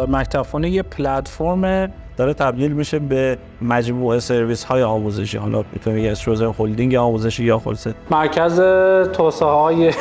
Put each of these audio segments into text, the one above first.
مکتب یه پلتفرم داره تبدیل میشه به مجموعه سرویس های آموزشی. حالا میتونیم بگیم استروزر هولدینگ آموزشی یا خلاصه مرکز توسعه های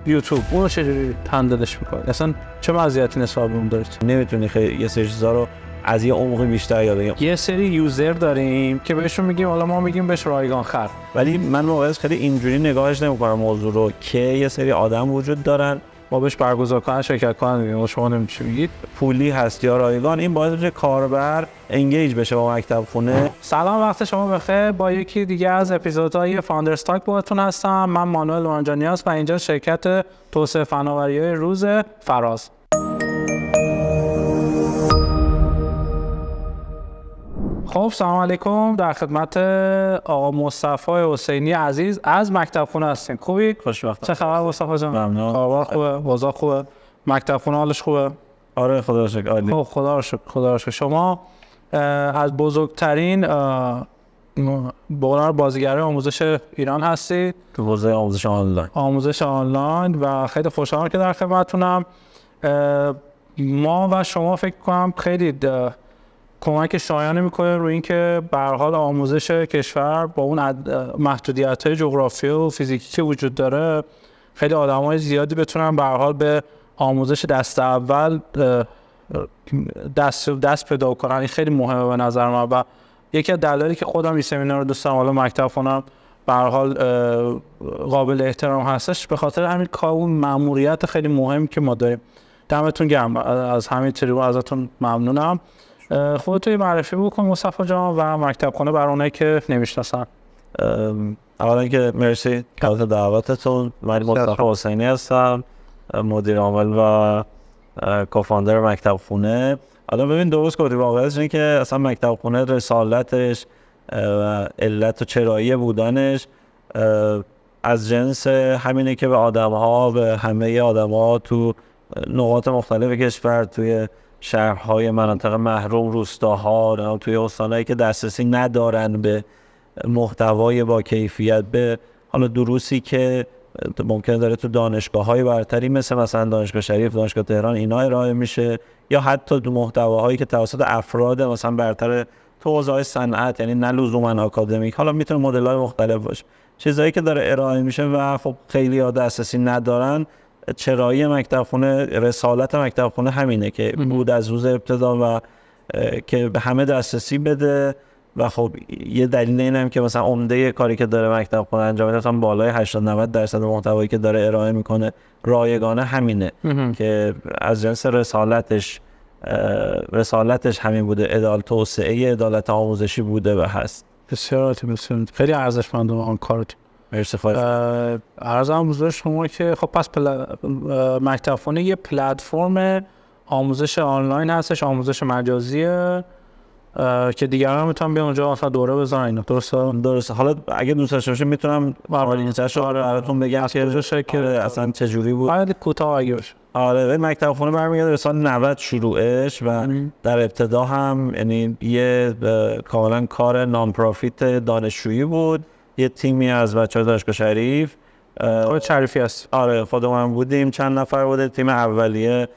یوتیوب. اونو چجوری هندلش میکنید؟ اصلا چه مزیتی نسبت به اون دارید؟ نمیتونی خیلی یه سری چیزا رو از یه عمق بیشتر یاد بگیریم. یه سری یوزر داریم که بهشون میگیم، حالا ما میگیم بهش رایگان خر، ولی من واقعا خیلی اینجوری نگاهش نمیکنم موضوع رو که یه سری آدم وجود دارن ما بهش برگزار کنن شرکت کنن میگیم شما نمی‌چی میگید پولی هست یا رایگان. این باعث میشه کاربر انگیج بشه با مکتب خونه. سلام، وقت شما بخیر. با یکی دیگه از اپیزودهای فاوندرز تاک باهاتون هستم. من مانوئل لورانجانیاس و اینجا شرکت توسعه فناوری‌های روز فراز. خب سلام علیکم، در خدمت آقا مصطفی حسینی عزیز از مکتب خونه هستیم. خوبی؟ خوشبختم. چه خبر مصطفی جان؟ ممنون. کاربار خوبه؟ بازار خوبه؟ مکتب خونه حالش خوبه؟ آره خدا رو شکر عالی. خب خدا رو شکر، خدا رو شکر. شما از بزرگترین بازیگرای آموزش ایران هستید تو حوزه آموزش آنلاین و خیلی خوشحالم که در خدمتتونم. ما و شما فکر کنم خیلی کمک شایانه میکنه روی اینکه به هر حال آموزش کشور با اون محدودیت‌های جغرافیایی و فیزیکی که وجود داره خیلی آدمای زیادی بتونن به هر حال به آموزش دست اول دست پیدا کنن. این خیلی مهمه به نظر من و یکی از دلایلی که خودم این سمینار رو دوست دارم، حالا مکتب خونم به هر حال قابل احترام هستش، به خاطر همین کار اون مأموریت خیلی مهمی که ما داریم. دمتون گرم، از همین تریبون ازتون ممنونم. خودتون معرفی بکن مصطفی جان و مکتب خونه برای اونایی که نمیشناسن. اولا که مرسی بابت دعوتتون. من مصطفی حسینی هستم، مدیر عامل و کوفاندر مکتب خونه. حالا ببین درست گفتی، واقعیتش اینه که اصلا مکتب خونه رسالتش و علت و چرایی بودنش از جنس همینه که به آدم‌ها، به همه آدم‌ها تو نقاط مختلف کشور، توی شهرهای مناطق محروم، روستاها، توی استانایی که دسترسی ندارن به محتوای با کیفیت، به حالا دروسی که ممکنه داره تو دانشگاه‌های برتری مثلا دانشگاه شریف، دانشگاه تهران اینا ارائه میشه، یا حتی تو محتواهایی که توسط افراد مثلا برتر تو حوزه‌های صنعت، یعنی نه لزوما آکادمیک، حالا میتونه مدل‌های مختلف باشه، چیزایی که داره ارائه میشه و خب خیلی‌ها دسترسی ندارن. چرایی مکتب خونه، رسالت مکتب خونه همینه که بود از روز ابتدا و که به همه دسترسی بده. و خب یه دلیل اینم که مثلا عمده کاری که داره مکتب خونه انجام میده، مثلا بالای 80-90% محتوایی که داره ارائه میکنه رایگانه همینه که از جنس رسالتش همین بوده، عدالت توسعه، عدالت آموزشی بوده و هست. بسیار خیلی ارزشمنده آن کارت. مرسی. عرضم حضور شما که خب پس مکتب خونه یه پلتفرم آموزش آنلاین هستش، آموزش مجازیه که دیگران هم میتونن بیان اونجا مثلا دوره بزنن اینا. درسته. حالا اگه دوست داشته باشید میتونم اینترنتش رو براتون بگم که کجا شکل اصلا چه جوری بود. باید کوتاه اگه باشه. آره، مکتب خونه برمیگرده به سال 90 شروعش و در ابتدا هم یعنی یه کاملا کار نان پروفیت دانشجویی بود. یه تیمی از بچه‌های دانشگاه شریف، خود شریفی هست. آره خودمون بودیم، چند نفر بوده. تیم اولیه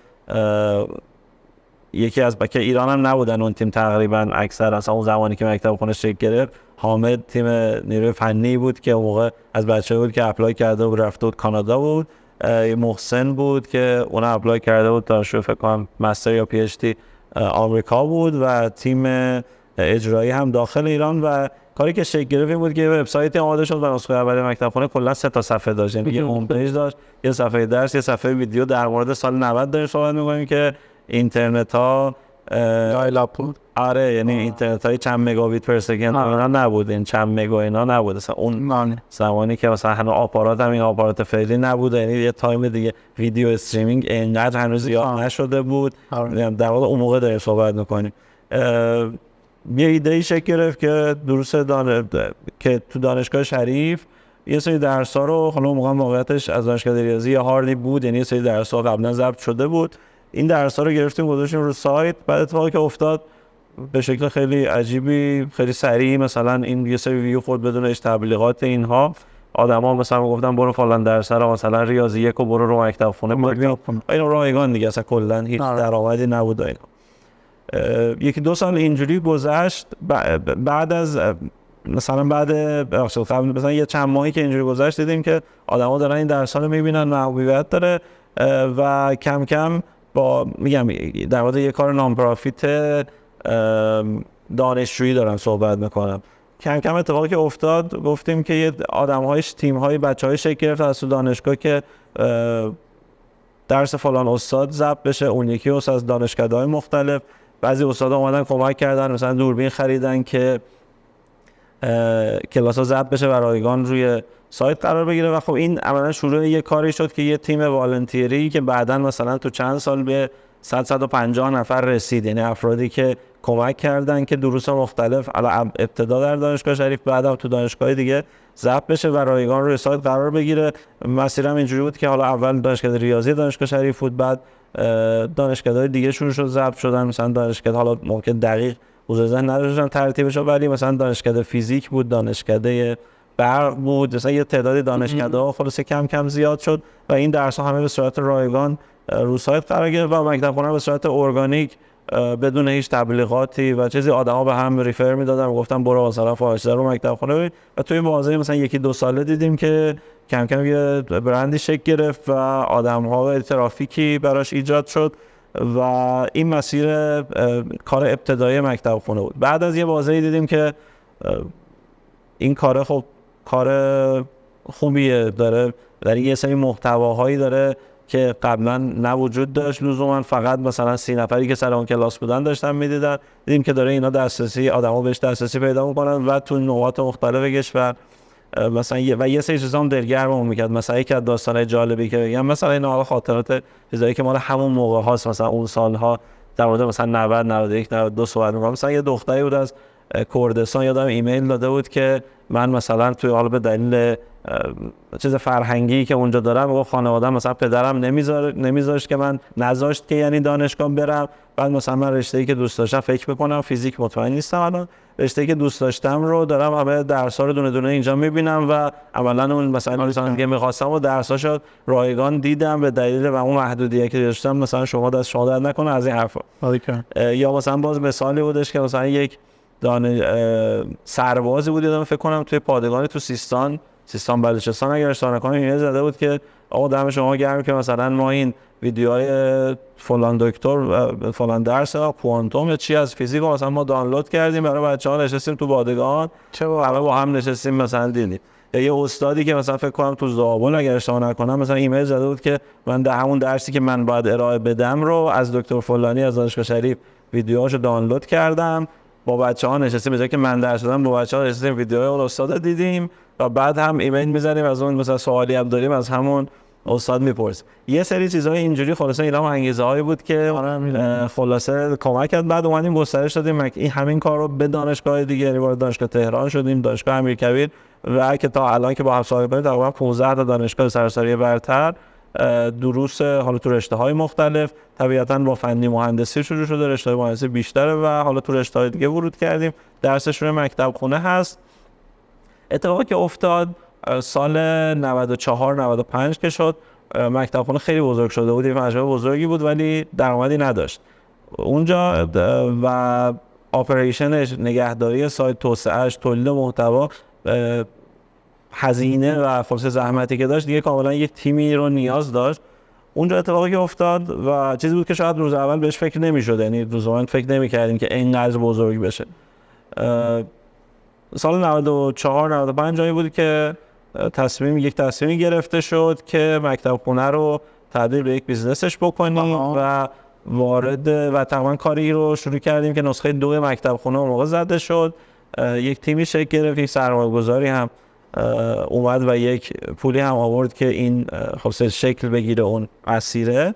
یکی از که ایران هم نبودن اون تیم تقریبا اکثر، اصلا اون زمانی که مکتب خونه شکل گرفت، حامد تیم نیروی فنی بود که اون موقع از بچه‌ها بود که اپلای کرده بود رفته بود کانادا بود. محسن بود که اون اپلای کرده بود دانشجو فکر کنم مستر یا پی اچ دی آمریکا بود و تیم اجرایی هم داخل ایران. و کاری که شکل گرفت بود که وبسایت آماده شد و نسخه اول مکتب خونه کلا 3 تا صفحه داشت، یعنی یه هوم پیج داشت، یه صفحه درس، یه صفحه ویدیو. در مورد سال 90 داریم صحبت می‌کنیم که اینترنت ها دایل اپ بود. آره، یعنی اینترنت های چند مگابیت پر سکند اینا نبود، این چند مگا اینا نبود اصلا اون زمانی که مثلا هنوز آپارات هم این آپارات فعلی نبود، یعنی یه تایم دیگه ویدیو استریمینگ اینقدر هنوز زیاد نشده بود. در واقع اون موقع داریم صحبت می‌کنیم. یه ایده شکل گرفت که دروس که تو دانشگاه شریف یه سری درس‌ها رو، حالا موقع واقعیتش از دانشگاه ریاضی هاردی بود، یعنی یه سری درس‌ها قبلا ضبط شده بود، این درس‌ها رو گرفتیم گذاشتیم رو سایت. بعد اتفاقی که افتاد به شکل خیلی عجیبی، خیلی سریع مثلا این یه سری ویو خورد بدون هیچ تبلیغات اینها آدما مثلا گفتن برو فلان درس رو مثلا ریاضی 1 و برو رو مکتب خونه اینا رایگان دیگه، اصلا کلا هیچ درآمدی نبود اینا. یکی دو سال اینجوری گذشت. بعد از مثلا قبل مثلا یه چند ماهی که اینجوری گذشت دیدیم که آدما دارن این درس‌ها رو می‌بینن، محبوبیت داره و کم کم با میگم در واقع یه کار نانپرافیت دانشجویی دارم صحبت میکنم. کم کم اتفاقی که افتاد گفتیم که یه آدم‌های تیم‌های بچه‌های شکل گرفت از دانشگاه که درس فلان استاد ضبط بشه، اون یکی استاد از دانشگاه‌های مختلف. بعضی استادا اومدن کمک کردن، مثلا دوربین خریدن که کلاس‌ها ضبط بشه و رایگان روی سایت قرار بگیره و خب این عملاً شروع یه کاری شد که یه تیم والنتیری که بعداً مثلا تو چند سال به 150 نفر رسید، یعنی افرادی که کمک کردن که دروس مختلف ابتدا در دانشگاه شریف بعدم تو دانشگاه دیگه ضبط بشه و رایگان روی سایت قرار بگیره. مسیرم اینجوری بود که حالا اول دانشگاه ریاضی دانشگاه شریف بود، بعد دانشگاه‌های دیگه شروع شد ضبط شدن، مثلا دانشگاه حالا ممکن دقیق حضور ذهن نداشتم ترتیبش رو، ولی مثلا دانشگاه فیزیک بود، دانشگاه برق بود، مثلا یه تعدادی دانشگاه‌ها خلاص کم کم زیاد شد و این درس‌ها همه به صورت رایگان رو سایت قرار گرفت و مکتب خونه به صورت ارگانیک بدون هیچ تبلیغاتی و چیزی آدما به هم ریفر میدادن و گفتن برو مثلا فاحشه رو مکتب خونه برید و توی بازه مثلا یکی دو ساله دیدیم که کم کم یه برندی شکل گرفت و آدم‌ها ترافیکی براش ایجاد شد و این مسیر کار ابتدایی مکتب خونه بود. بعد از یه بازه دیدیم که این کار خب کار خوبیه، داره یه سری محتواهایی داره که قبلا نه وجود داشت لزوما، فقط مثلا 30 نفری که سر اون کلاس بودن داشتن میدیدن. دیدیم که داره اینا دسترسی آدما بهش دسترسی پیدا میکنن و تو نقاط مختلف کشور مثلا یه سری چیزا هم دلگرممون میکرد. مثلا یک از داستانای جالبی که بگم، مثلا این حالا خاطرات چیزایی که مال همون موقع هاست، مثلا اون سالها در مورد مثلا 90 91 92 صحبت میکنم. مثلا یه دختری بود از کردستان، یادم ایمیل داده بود که من مثلا توی حالا به دلیل چیز فرهنگی که اونجا دارم و خانواده‌ام مثلا پدرم نمیذاشت که من نذاشت که یعنی دانشگاه برم. بعد مثلا من رشته‌ای که دوست داشتم فکر می‌کنم فیزیک، مطمئن نیستم الان، رشته‌ای که دوست داشتم رو دارم همه درس‌ها رو دونه دونه اینجا می‌بینم و عملاً اون مثلا لیسانس که می‌خواستم و درساشو رایگان دیدم به دلیل و اون محدودیتی که داشتم. مثلا شما دست شما درد نکنه از این حرفا. یا مثلا باز مثالی بودش که مثلا یک سربازی بود، یادم فکر کنم توی پادگانی تو سیستان بلوچستان اگر اشتباه نکنم، ایمیل زده بود که آقا دم شما گرم که مثلا ما این ویدیوهای فلان دکتر فلان درس کوانتوم یا چی از فیزیک مثلا ما دانلود کردیم برای بچه‌ها، نشستیم تو پادگان همه با هم نشستیم مثلا دیدیم. یا یه استادی که مثلا فکر کنم تو زابل اگر اشتباه نکنم مثلا ایمیل زده بود که من همون درسی که من باید ارائه بدم رو از دکتر فلانی از دانشگاه شریف ویدیوهاشو دانلود کردم، با بچه‌ها نشستیم، به جای که من درس دادم با بچه‌ها نشستیم ویدیوهای اون استاد دیدیم و بعد هم ایمیل می‌زنیم از اون مثلا سوالی هم داریم از همون استاد می‌پرسیم. یه سری چیزای اینجوری خلاصه اینا انگیزه‌هایی بود که خلاصه کمک کرد. بعد اومدیم گسترش دادیم این همین کار رو به دانشگاه دیگه، یعنی وارد دانشگاه تهران شدیم، دانشگاه امیرکبیر و که تا الان که با هم صاحبانیم تقریبا 15 تا دانشگاه سراسری برتر دروس حالا تو رشته‌های مختلف، طبیعتاً با فنی مهندسی شروع شده، رشته مهندسی بیشتره و حالا تو رشته‌های دیگه ورود کردیم. درسش روی مکتب خونه هست. اتفاقی که افتاد سال 94 95 که شد، مکتب خونه خیلی بزرگ شده بود، یه مجموعه بزرگی بود ولی درآمدی نداشت اونجا و آپریشنش، نگهداری سایت، توسعه‌اش، تولید محتوا، هزینه و فرصت زحمتی که داشت دیگه کاملا یک تیمی رو نیاز داشت. اونجا اتفاقی که افتاد و چیزی بود که شاید روز اول بهش فکر نمی‌شد، یعنی روز اول فکر نمی‌کردیم که اینقدر بزرگ بشه. سال 94 95 جایی بود که تصمیمی گرفته شد که مکتب خونه رو تبدیل به یک بیزنسش بکنیم و وارد و تقریبا کاری رو شروع کردیم که نسخه 2 مکتب خونه اون موقع زده شد. یک تیمی شکل گرفت، یک سرمایه‌گذاری هم اومد و یک پولی هم آورد که این خب شکل بگیره اون مسیره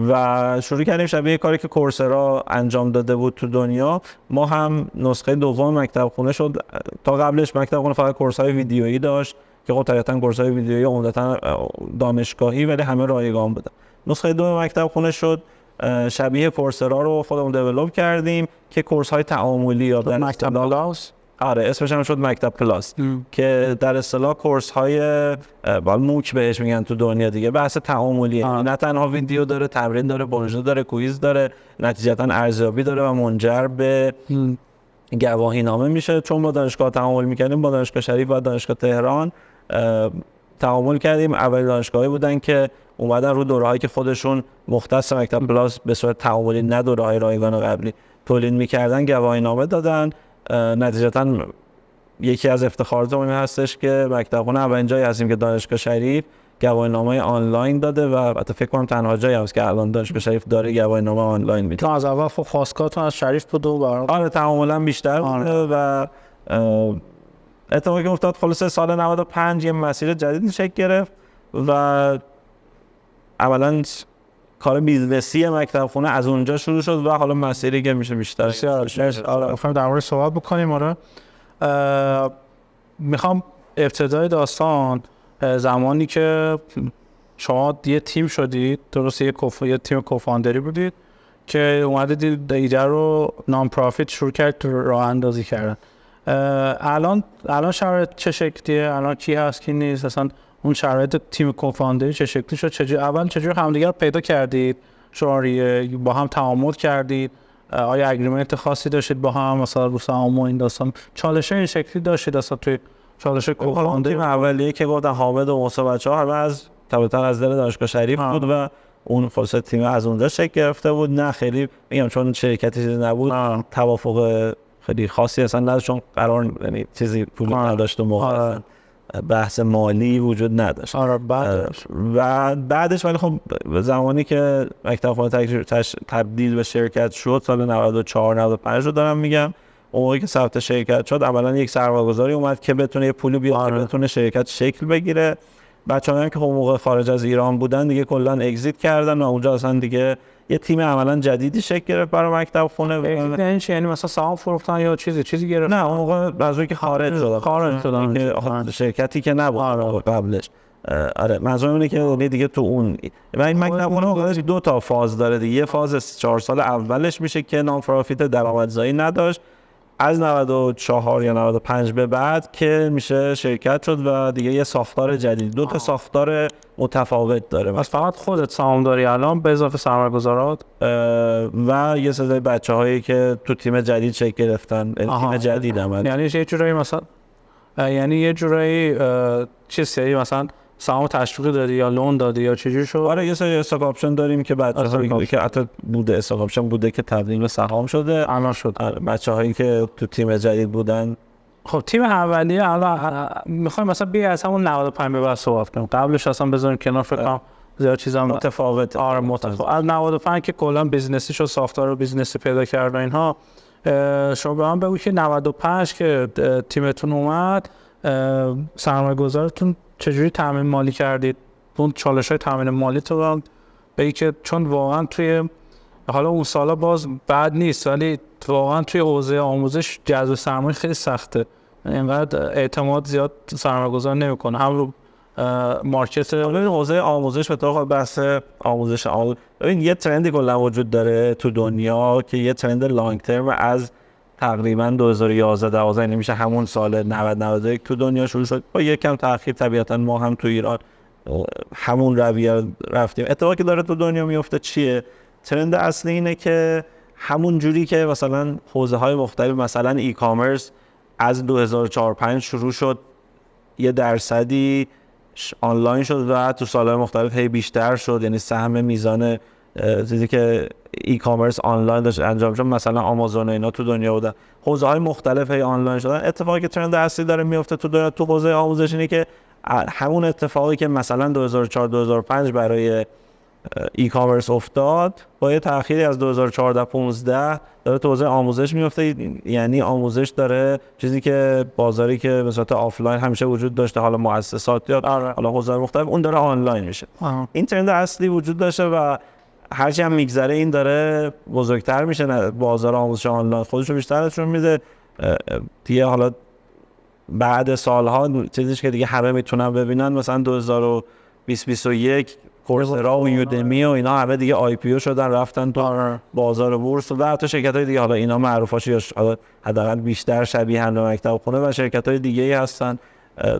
و شروع کردیم شبیه کاری که کورسرا انجام داده بود تو دنیا. ما هم نسخه دوم مکتب خونه شد. تا قبلش مکتب خونه فقط کورس‌های ویدیویی داشت که خب طبیعتاً کورس‌های ویدیویی عمدتاً دانشگاهی ولی همه رایگان بودن. نسخه دوم مکتب خونه شد، شبیه کورسرا رو خودمون دیولپ کردیم که کورس‌های تعاملی یا مکتب کلاس آره اسمش هم شد مکتب پلاس که در اصطلاح کورس های موک بهش میگن تو دنیا دیگه، بحث تعاملیه. نه تنها ویدیو داره، تمرین داره، پروژه داره، کویز داره، نتیجتا ارزیابی داره و منجر به گواهی نامه میشه. چون با دانشگاه تعامل میکردیم، با دانشگاه شریف و دانشگاه تهران تعامل کردیم. اول دانشگاهی بودن که اومدن رو دوره‌هایی که خودشون مختص مکتب پلاس به صورت تعاملی، نه دوره‌های رایگان قبلی تولید میکردن، گواهی نامه دادن. نتیجتا یکی از افتخاراتمون هستش که مکتبخونه اولین جایی هستیم که دانشگاه شریف گواهینامه آنلاین داده و البته فکر کنم تنها جایی هست که الان دانشگاه شریف داره گواهینامه آنلاین میده. از اول خواستگاهتون از شریف بود و آره تعاملا بیشتر بوده و اتفاقی که افتاد خلاص سال 95 یه مسیر جدید شکل گرفت و عملاً کار بیزنسی مکتبخونه از اونجا شروع شد و حالا مسیری که میشه بیشتر. آره می‌خوایم در مورد صحبت بکنیم. آره میخوام ابتدای داستان زمانی که شما یه تیم شدید، درسته یه تیم کوفاندری بودید که اومدید ایده رو نان پرافیت شروع کرد راه اندازی کردن. الان شرایط چه شکلیه؟ الان کی هست کی نیست؟ اصلا اون شرایط تیم کوفاندری چه شکلی شد؟ چجوری همدیگه رو پیدا کردید؟ شما با هم تعامل کردید؟ آیا اگریمنت خاصی داشتید با هم مثلا رو سهام و این داستان؟ چالش این شکلی داشتید اصلا توی چالش کوفاندری؟ تیم اولیه که گفتن حامد و موسی بچه‌ها همه از طبعا از دل دانشگاه شریف بود و اون خلاص تیم از اونجا شکل گرفته بود. نه خیلی میگم چون شرکتی چیزی نبود، توافق خیلی خاصی اصلا نداشت، چون قرار یعنی چیزی پول نداشت و موقع بحث مالی وجود نداشت. و بعدش ولی خب زمانی که مکتبخونه تبدیل به شرکت شد سال 94 95 رو دارم میگم، اون موقعی که ثبت شرکت شد اولا یک سرمایه‌گذاری اومد که بتونه یه پولی بیاره بتونه شرکت شکل بگیره. بچه‌ها که خب موقع خارج از ایران بودن دیگه کلا اگزییت کردن و اونجا اصلا دیگه یه تیم عملاً جدیدی شکل گرفت برای مکتبخونه. یعنی مثلا سهام فروختن یا چیزی گرفت؟ نه اون موقع از اون که خارج شدن شرکتی که نبود قبلش. آره منظورم اینه که دیگه تو اون این مکتبخونه دو تا فاز داره دیگه. یه فاز 4 سال اولش میشه که نان پرافیت درآمدزایی نداشت، از 94 یا 95 به بعد که میشه شرکت شد و دیگه یه ساختار جدید، دو تا ساختار متفاوت داره. بس فقط خودت سهام داری الان به اضافه سرمایه‌گذارات و یه سری بچه‌هایی که تو تیم جدید شکل گرفتن. تیم جدید هم یعنی یه جورایی مثلا یه جورایی چیزی مثلا سهام تشویقی دادی یا لون دادی یا چجوری شد؟ آره یه سری استاک آپشن داریم که بعد که حتی بوده استاک آپشن بوده که تبدیل به سهام شده الان شد. بچه‌هایی که تو تیم جدید بودن. خب تیم اولیه الان میخوایم مثلا بیا از همون 95 به بعد صحبت کنیم، قبلش اصلا بذاریم کنار، فکر کنم زیاد چیزا متفاوته. آره متفاوت. از 95 که کلا بیزنسی شد، ساختار رو بیزنسی پیدا کرد و اینها. شما به من بگو که 95 که تیمتون اومد سرمایه‌گذارتون چجوری تامین مالی کردید؟ اون چالش‌های تامین مالی تو بگی که چون واقعا توی حالا اون سالا باز بد نیست ولی واقعا توی حوزه آموزش جذب سرمایه خیلی سخته، اینقدر اعتماد زیاد سرمایه‌گذار نمی‌کنه هم رو مارکت. ببین حوزه آموزش به طور بحث آموزش ببین یه ترندی کلا وجود داره تو دنیا که یه ترند لانگ ترم از تقریبا 2011 12 نمیشه همون سال 90 91 تو دنیا شروع شد با یکم تأخیر. طبیعتا ما هم تو ایران همون رویه رفتیم. اتفاقی که داره تو دنیا میفته چیه؟ ترند اصلی اینه که همون جوری که مثلا حوزه های مختلف مثلا ای کامرس از 2004 5 شروع شد یه درصدی آنلاین شد و تو سالهای مختلف هی بیشتر شد، یعنی سهم میزان چیزی که ای کامرس آنلاین داشت انجام شد مثلا آمازون و اینا تو دنیا بودن، حوزه های مختلف هی آنلاین شدن. اتفاقی که ترند اصلی داره میفته تو دنیا تو حوزه آموزش اینه که همون اتفاقی که مثلا 2004 2005 برای ای کامرس افتاد با یه تأخیری از 2014 15 داره تو حوزه آموزش میفته. یعنی آموزش داره چیزی که بازاری که به صورت آفلاین همیشه وجود داشته، حالا مؤسسات یا حالا حوزه مختلف، اون داره آنلاین میشه. این ترند اصلی وجود داشته و هرچی هم میگذره این داره بزرگتر میشه. بازار آموزش آنلاین خودش رو بیشتر نشون میده دیگه. حالا بعد سالها چیزیش که دیگه همه میتونن ببینن مثلا 2020 2021 کورسرا و یودمی و اینا همه دیگه آی پی او شدن رفتن تو بازار بورس و حتی شرکت‌های دیگه، حالا اینا معروفاش یا حداقل بیشتر شبیه به مکتب خونه و شرکت‌های دیگه‌ای هستن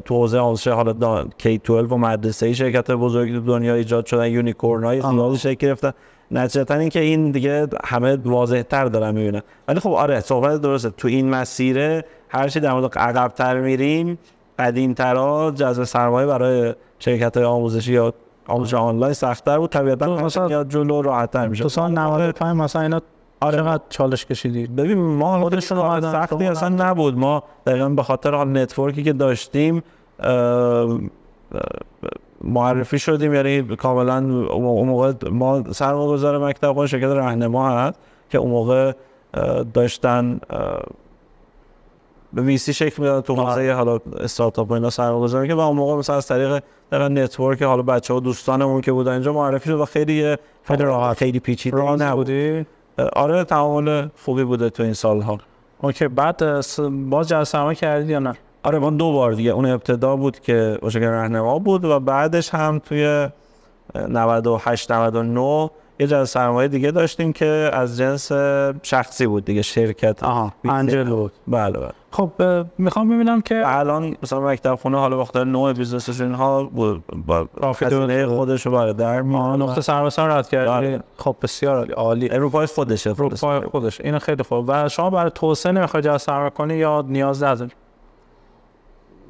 تو حوزه آموزش، حالا K12 و مدرسه‌ای شرکت‌های بزرگی تو دنیا ایجاد شدن، یونیکورن‌های زیادی شکل گرفتن. نتیجتا این که این دیگه همه واضح‌تر دارن می‌بینن. ولی خب آره صحبت درسته، تو این مسیر هر چی در مورد عقب‌تر میریم قدیم‌ترا جذب سرمایه برای شرکت‌های آموزشی یا آموزش آنلاین سخت‌تر بود، طبیعتاً مثلا یا جلو راحت‌تر میشه. تو سال 95 مثلا اینا چقدر چالش کشیدید؟ ببین ما خودشون اومدن سختی اصلا نبود، ما دقیقاً به خاطر حال نتورکی که داشتیم معرفی شدیم، یعنی کاملا اون موقع ما سرمایه‌گذار مکتب خونه شرکت راهنما هست که اون موقع داشتن به ویسی شکل میدادن تو حوزه حالا استارتاپ و اینا سرمایه‌گذاری که و اون موقع مثلا از طریق نتورک حالا بچه‌ها دوستانمون که بودن اینجا معرفی شد و خیلی راحت، خیلی پیچیده نبودی. آره تعامل خوبی بوده تو این سالها. اوکی، بعد باز جذب سرمایه کردید یا نه؟ آره ما 2 بار دیگه، اون ابتدا بود که شرکت راهنما بود و بعدش هم توی 98 99 یه جذب سرمایه دیگه داشتیم که از جنس شخصی بود دیگه، شرکت انجل بود. بله بله. خب میخوام ببینم که الان مثلا مکتب خونه حالا بخاطر نوع بیزنسش اینها با هزینه خودش رو برای در میاره، نقطه سربسان رد کرد. خب بسیار عالی. اروپای خودشه، اروپای خودش این خیلی خوب. و شما برای توسعه نمیخواید جذب سرمایه کنی یا نیاز نداری؟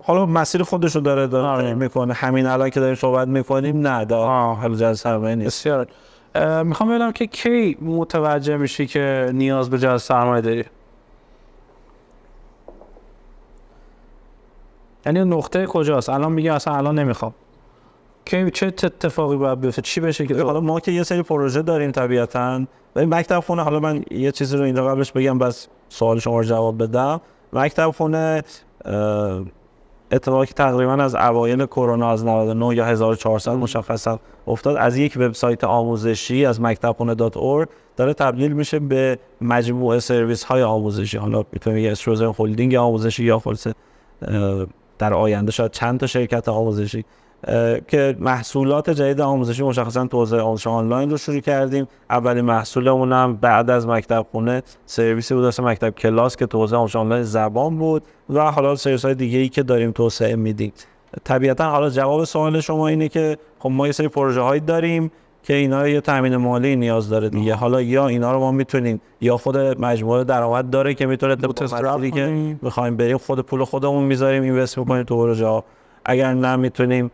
حالا مسیر خودش رو داره میکنه، همین الان که داریم صحبت میکنیم نه حالا جذب سرمایه نیست. بسیار. میخوام ببینم که کی متوجه میشی که نیاز به جذب سرمایه داری؟ یعنی نقطه کجاست؟ الان میگی اصلا الان نمیخوام. کی چه اتفاقی باید بیفته؟ چی بشه که حالا ما که یه سری پروژه داریم طبیعتاً و مکتب خونه، حالا من یه چیزی رو اینجا قبلش بگم بس سوال شما رو جواب بدم. مکتب خونه اتفاقی که تقریبا از اوایل کرونا از 99 یا 1400 مشخصا افتاد، از یک وبسایت آموزشی از مکتبخونه.org داره تبدیل میشه به مجموعه سرویس های آموزشی. حالا میتونیم یه استروزر هولدینگ آموزشی یا خلاص در آینده شاید چند تا شرکت آموزشی که محصولات جدید آموزشی مشخصا تو حوزه آموزش آنلاین رو شروع کردیم. اولین محصولمون هم بعد از مکتب خونه سرویسی بود واسه مکتب کلاس که تو حوزه آموزش آنلاین زبان بود و حالا سرویس‌های دیگه‌ای که داریم توسعه میدیم. طبیعتا حالا جواب سوال شما اینه که خب ما یه سری پروژه‌هایی داریم که اینا یه تامین مالی نیاز داره دیگه. حالا یا اینا رو ما میتونیم یا خود مجموعه درآمد داره که میتونه مسیری که می‌خوایم بریم خود پول خودمون می‌ذاریم اینوست می‌کنیم تو پروژه‌ها، اگر نه میتونیم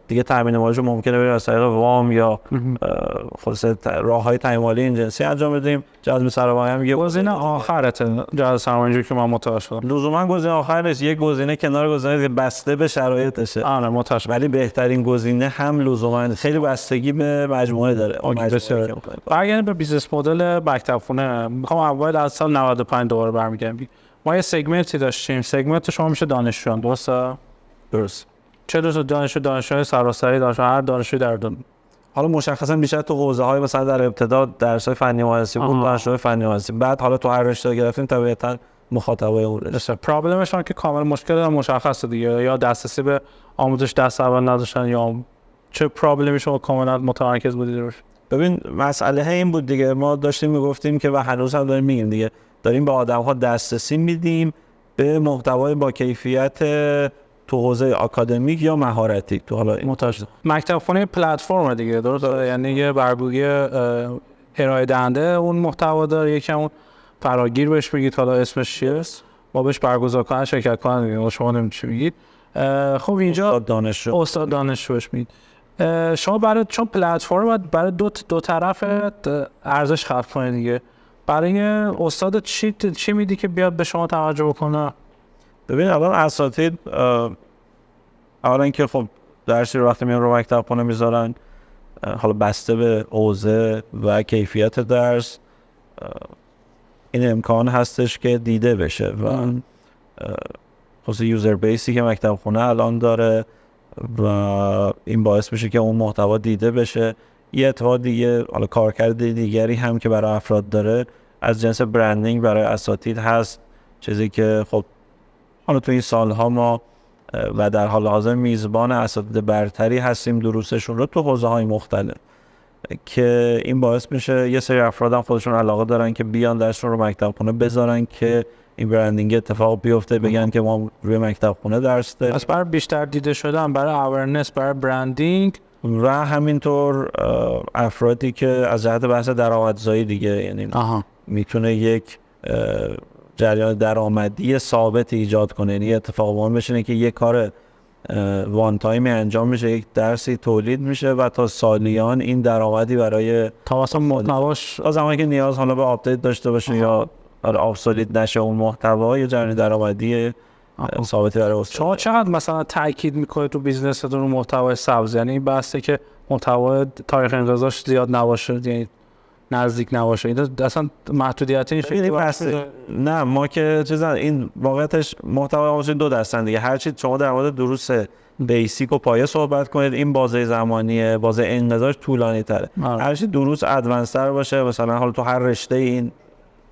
دیگه تامین مالی رو ممکنه بریم از طریق وام یا خلاص راه‌های تامین مالی این جنسی انجام بدیم. جذب سرمایه هم یه گزینه آخرته. جذب سرمایه‌ای که من متوجه شدم لزوما گزینه آخر نیست، یک گزینه کنار گزینه بسته به شرایطشه. آره متوجه. ولی بهترین گزینه هم لزوما خیلی بستگی به مجموعه داره. اگر به بیزنس مدل مکتب خونه میخوام اول از سال 95 دوباره برمیگردم. ما یه سگمنتی داشتیم، سگمنت شما میشه دانشجویان، درسته؟ درست. چه دانشجوی سراسری، هر دانشجوی در دنیا. حالا مشخصا بیشتر تو حوزه‌های مثلا در ابتدا درس‌های فنی مهندسی بود، دانشجوی فنی مهندسی، بعد حالا تو هر رشته گرفتیم طبیعتاً مخاطبای اون رشته. پرابلمش که کاملا مشکل مشخصه دیگه، یا دسترسی به آموزش دست اول نداشتن یا چه پرابلمی شما کاملا متمرکز بودید روش؟ ببین مسئله این بود دیگه، ما داشتیم میگفتیم که و هنوز هم داریم میگیم دیگه، داریم به آدم‌ها دسترسی میدیم به محتوای با کیفیت تو حوزه آکادمیک یا مهارتی. تو حالا متوجه. مکتب خونه پلتفرم دیگه، درسته؟ یعنی یه برگوی ارائه دهنده اون محتوا داره، یکم اون فراگیر بهش بگید، حالا اسمش چیه؟ ما بهش برگزار کنن شرکت کنن دیگه، شما نمی‌دونید چی میگید. خب اینجا استاد دانشجو بهش میگید. شما برای چون پلتفرم برای دو طرف ارزش خلق کنه دیگه، برای استاد چی میدی که بیاد به شما توجه بکنه؟ ببین الان اساتید اولا اینکه خب درسی رو وقتی میان رو مکتب خونه میذارن، حالا بسته به حوزه و کیفیت درس این امکان هستش که دیده بشه و خصوص یوزر بیسی که مکتب خونه الان داره و این باعث میشه که اون محتوا دیده بشه. یه اتفاق دیگه حالا کارکرد دیگری هم که برای افراد داره از جنس برندینگ برای اساتید هست، چیزی که خب حالا تو این سالها ما و در حال حاضر میزبان اساتید برتری هستیم دروسشون رو تو حوزه‌های مختلف که این باعث میشه یه سری افراد هم خودشون علاقه دارن که بیان درسشون رو مکتب خونه بذارن که این برندینگ اتفاق بیفته، بگن که ما روی مکتب خونه درس داریم. از برای بیشتر دیده شدن، برای اورنس، برای برندینگ و همینطور افرادی که از جهت بحث درآمدزایی دیگه، یعنی میتونه یک جریان درآمدی ثابت ایجاد کنه. یعنی اتفاق مهم بشه که یک کار وان تایمی انجام میشه، یک درسی تولید میشه و تا سالیان این درآمدی برای تا واسه محتواش تا زمانی که نیاز حالا به آپدیت داشته باشه یا ابسولید نشه اون محتوا، یه جریان درآمدی ثابتی برای استاد. شما چقدر مثلا تاکید میکنید تو بیزنستون رو محتوای سبز؟ یعنی این بحثه که محتوای تاریخ انقضاش زیاد نباشه، یعنی نزدیک نباشه، این اصلا محدودیت این شکلی نه ما که چیزا این واقعیتش محتوای آموزشی دو دستن دیگه. هر چی شما در مورد دروس بیسیک و پایه صحبت کنید، این بازه زمانیه، بازه انقضاش طولانی تره. هر چی دروس ادوانس تر باشه، مثلا حالا تو هر رشته این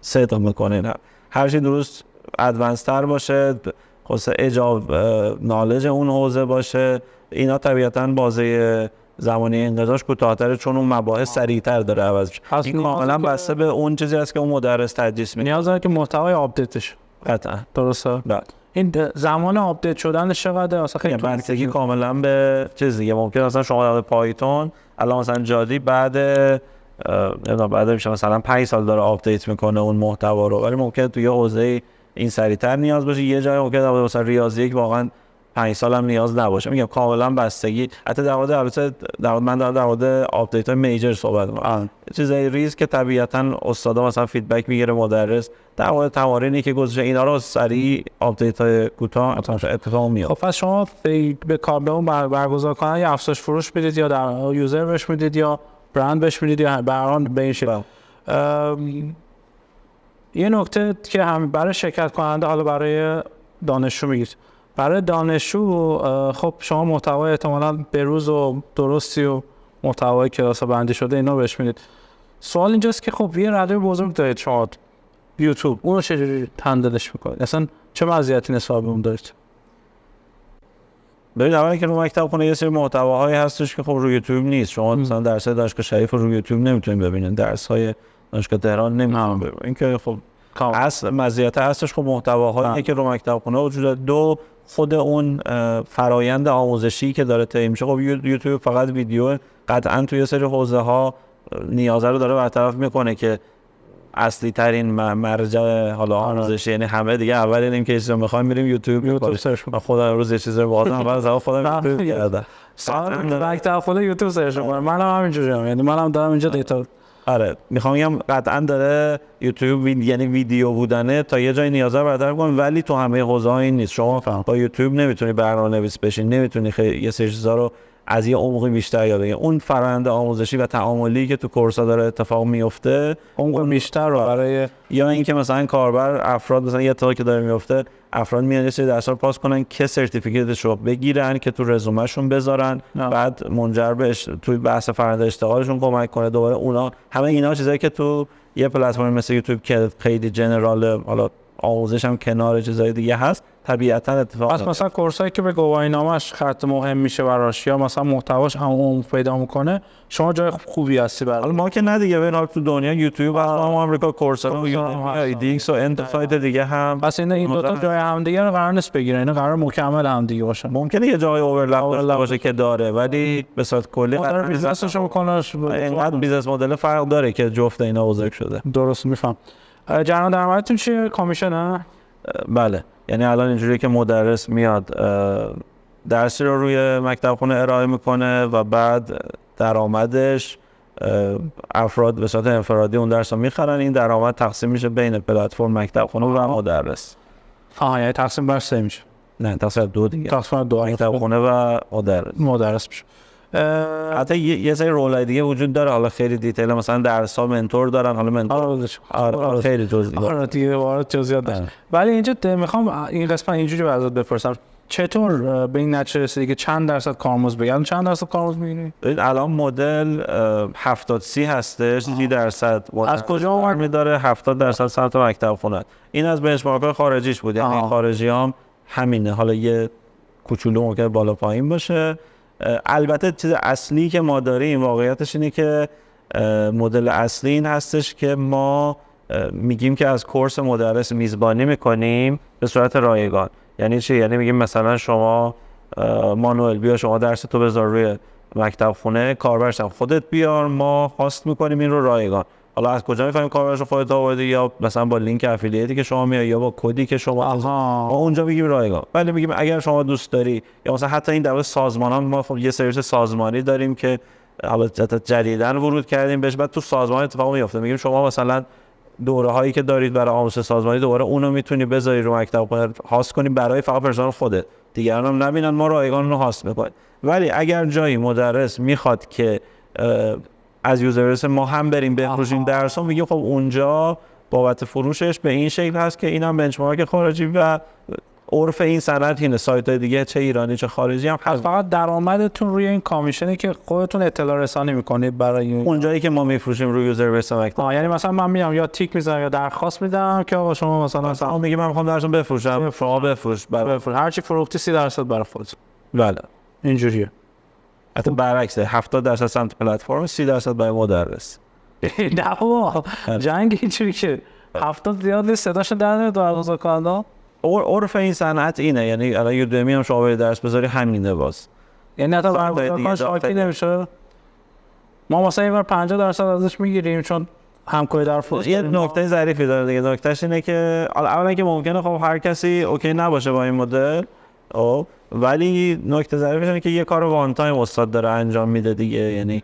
صدق میکنه، هر چی دروس ادوانس تر باشه، خاصه اجاب نالج اون حوزه باشه، اینا طبیعتاً بازه زمانی انقضاش کوتاه‌تره چون اون مباحث سریع‌تر داره عوض میشه. این کاملا بسته به اون چیزی است که اون مدرس تدریس می‌کنه. نیاز داره که محتوای آپدیتش قطعاً درسته. بله. این زمان آپدیت شدنش چقدره؟ اصلا خیلی بستگی کاملا به چیز دیگه. ممکن مثلا شما در پایتون الان مثلا جادی بعد میشه مثلا 5 سال داره آپدیت میکنه اون محتوا رو، ولی ممکنه توی حوزه این سریع‌تر نیاز باشه، یه جای ممکنه مثلا ریاضی یک واقعا 5 سال هم نیاز نباشه. میگم کاملا بستگی. حتی در مورد من در مورد آپدیت های میجر صحبت می‌کنم، چیزای ریز که طبیعتا استادا مثلا فیدبک میگیره مدرس در مورد تمارینی که گذاشته، اینا رو سریع آپدیت های کوتاه اتفاق میفته. خب پس شما به کاربرمون برگزار کنن یا افزایش فروش میدید یا در یوزر بهش میدید یا برند بهش میدید یا بران به این شکل؟ یه نکته که هم برای شرکت کننده، حالا برای دانشجو میگید، برای دانشجو خب شما محتوای احتمالاً بروز و درستی و محتوای کلاس بندی شده اینا بهش میدید. سوال اینجاست که خب یه رده بزرگ دارید شما، یوتیوب، اون رو چجوری هندلش میکنید؟ اصلا چه مزیتی نسبت به اون دارید؟ ببین اولی که رو مکتب خونه یه سری محتواهایی هستش که خب روی یوتیوب نیست. شما مثلا درس‌های دانشگاه شریف رو روی یوتیوب نمیتونید ببینید، درس‌های دانشگاه تهران نمیتونید ببینید. این که خب اصل مزیت هستش. خب محتواهایی که رو مکتب خونه وجود داره. دو، خود اون فرایند آموزشی که داره طی میشه. خب یوتیوب فقط ویدیو، قطعاً توی سری حوزه‌ها نیازه رو داره برطرف میکنه که اصلی ترین مرجع حالا آموزشی، یعنی همه دیگه اول اینیم که چیزی رو می‌خوایم میریم یوتیوب سرچ کنیم. خودم روز یه چیزی رو باهاتون اول خودم یوتیوب کردم. مکتب خونه یوتیوب سرچ کنم. منم همینجوریام، یعنی منم دارم اینجا دیتا. آره میخوام بگم قطعاً داره یوتیوب یعنی ویدیو بودنه تا یه جای نیازه رو برطرف کنه، ولی تو همه حوزه‌ها این نیست. شما با یوتیوب نمیتونی برنامه‌نویس بشین، نمیتونی یه سری چیزا رو از یه عمقی بیشتر یاد بگیری. اون فرآیند آموزشی و تعاملی که تو کورس‌ها داره اتفاق میفته عمق بیشتر رو برای، یا اینکه مثلا کاربر افراد مثلا یه اتفاقی که داره میفته، افراد میان یه سری درس‌ها رو پاس کنن که سرتیفیکیتش رو بگیرن که تو رزومه‌شون بذارن، بعد منجر به توی بحث فرآیند اشتغالشون کمک کنه. دوباره اونا همه اینا چیزایی که تو یه پلتفرم مثل یوتیوب که خیلی جنرال، حالا آموزش هم کنار چیزای دیگه هست، طبیعتاً اتفاق میفته. مثلا کورسایی که به گواهینامه‌اش خط مهم میشه براش یا مثلا محتواش هم پیدا میکنه، شما جای خوبی هستی برای. حالا ما که نه دیگه، ببین تو دنیا یوتیوب هم آمریکا کورسرا و ایدیکس و انتفاید دیگه هم، پس این دو تا جای هم دیگه رو قرار نیست بگیرن، اینا قرار مکمل هم دیگه باشن. ممکنه یه جای اورلپ باشه که داره، ولی به صورت کلی بیزنسشو بکنه. اینقدر بیزنس مدل فرق داره که جفت اینا بزرگ شده. درست میفهم. جریان درآمدتون چیه؟ کامیشنه؟ بله، یعنی الان اینجوریه که مدرس میاد درسی رو روی مکتب خونه ارائه میکنه و بعد درآمدش افراد به صورت انفرادی اون درس رو میخرن. این درآمد تقسیم میشه بین پلتفرم مکتب خونه و مدرس. یعنی تقسیم بر 3 میشه؟ نه، تقسیم 2 دیگه. تقسیم 2 مکتب خونه و مدرس میشه. حتی یه سری رولای دیگه وجود داره، حالا خیلی دیتیل، مثلا درس‌ها منتور دارن، حالا منتور خیلی جزئی دیگه وارد جزئیات داره. ولی اینجا میخوام این قسمت اینجوری ازت بپرسم، چطور به این نتیجه رسیدی که چند درصد کارمزد بگیرن؟ چند درصد کارمزد میگیری؟ الان مدل 70-30 هستش، 30% از کجا اومد داره، 70% سمت مکتب خونه. این از بنچمارک خارجیش بود، یعنی خارجی هم همینه. حالا یه کوچولو ممکنه بالا پایین باشه. البته چیز اصلی که ما داریم واقعیتش اینه که مدل اصلی این هستش که ما میگیم که از کورس مدرس میزبانی میکنیم به صورت رایگان. یعنی چی؟ یعنی میگیم مثلا شما مانوئل بیا شما درس تو بذار روی مکتب خونه، کاربرش هم خودت بیار، ما هاست میکنیم این رو رایگان. حالا از کجا میفهمیم کاربرش رو خودت آوردی؟ یا مثلا با لینک افیلیتی که شما میای یا با کدی که شما ما اونجا میگیم رایگان. ولی میگیم اگر شما دوست داری، یا مثلا حتی این در واقع سازمانان ما خب یه سرویس سازمانی داریم که البته جدیداً ورود کردیم بهش، بعد تو سازمان اتفاق میفته. میگیم شما مثلا دوره هایی که دارید برای آموزش سازمانی دوباره اونو میتونی بذاری رو مکتب هاست کنی برای فقط پرسنل خودت، دیگران هم نبینن، ما رایگان رو هاست میکنیم. ولی اگر جایی مدرس میخواد که از یوزربیس ما هم بریم بفروشیم درسو، میگیم خب اونجا بابت فروشش به این شکل هست که اینم بنچمارک خارجی و عرف این صنعت اینه، سایت‌های دیگه چه ایرانی چه خارجی هم هست. فقط درآمدتون روی این کامیشنی که خودتون اطلاع رسانی میکنید برای اونجایی که ما میفروشیم روی یوزر بیس مکتب. یعنی مثلا من میام یا تیک میذارم یا درخواست میدم که آقا شما مثلا میگم من میخوام درسون بفروشم، شما بفروش، هر چی فروختی 30% برای خودت. بله اینجوریه. حتی برعکسه 70% سمت پلتفرم، 30% برای مدرس. نه بابا جنگ اینجوری که 70 زیاد نیست، صداش در نمیاد درگذار کننده. عرف این صنعت اینه، یعنی الان یودمی هم شما برید درس بذاری همینه باز. یعنی حتی برگزار شاکی نمیشه. ما مثلا اینور 50% ازش میگیریم چون همکاری در فروش. یه نکته ظریفی داره دیگه. نکتهش اینه که اولا که ممکنه خب هر کسی اوکی نباشه با این مدل، ولی نکته ظریفش اینه که یه کار وان تایم استاد داره انجام میده دیگه. یعنی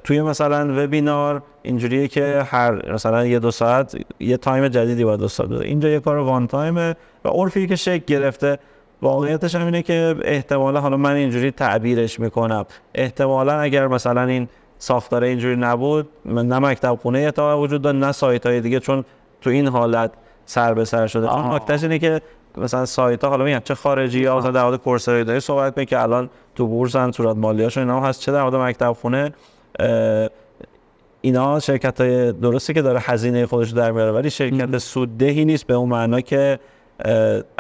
توی مثلا وبینار اینجوریه که هر مثلا 1-2 ساعت یه تایم جدیدی باید استاد بده. اینجا یه کار وان تایمه و عرفی که شکل گرفته. واقعیتش هم اینه که احتمالا، حالا من اینجوری تعبیرش میکنم، احتمالا اگر مثلا این ساختار اینجوری نبود، نه مکتب خونه احتمالا وجود داره نه سایت های دیگه، چون تو این حالت سر به سر شده. نکتهش اینه که مثلا سایت ها، حالا میگم چه خارجی ها مثلا در مورد کورسرای داری صحبت میکنه که الان تو بورسن، صورت مالیاشون اینا هست، چه در مورد مکتب خونه اینا شرکت های درسته که داره هزینه خودش در میاره، ولی شرکت سوددهی نیست به اون معنا که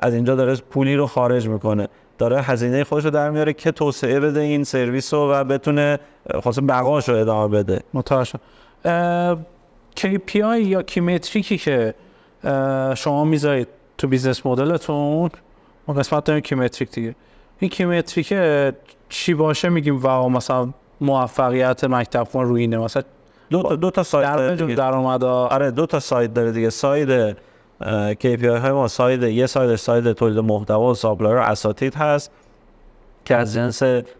از اینجا داره پولی رو خارج میکنه، داره هزینه خودش رو در میاره که توسعه بده این سرویس رو و بتونه خاصه بقاش رو ادامه بده. متوجه. KPI یا کیمتریکی که شما میذارید تو بیزنس مدلتون، ما قسمت داریم کیمتریک دیگه. این کیمتریک چی باشه میگیم واو مثلا موفقیت مکتب خونه روی اینه؟ مثلا دو تا سایت داره درآمد. آره 2 تا سایت داره دیگه. ساید KPI های ما ساید تولید محتوا و سابلایر اساتید هست که از جنس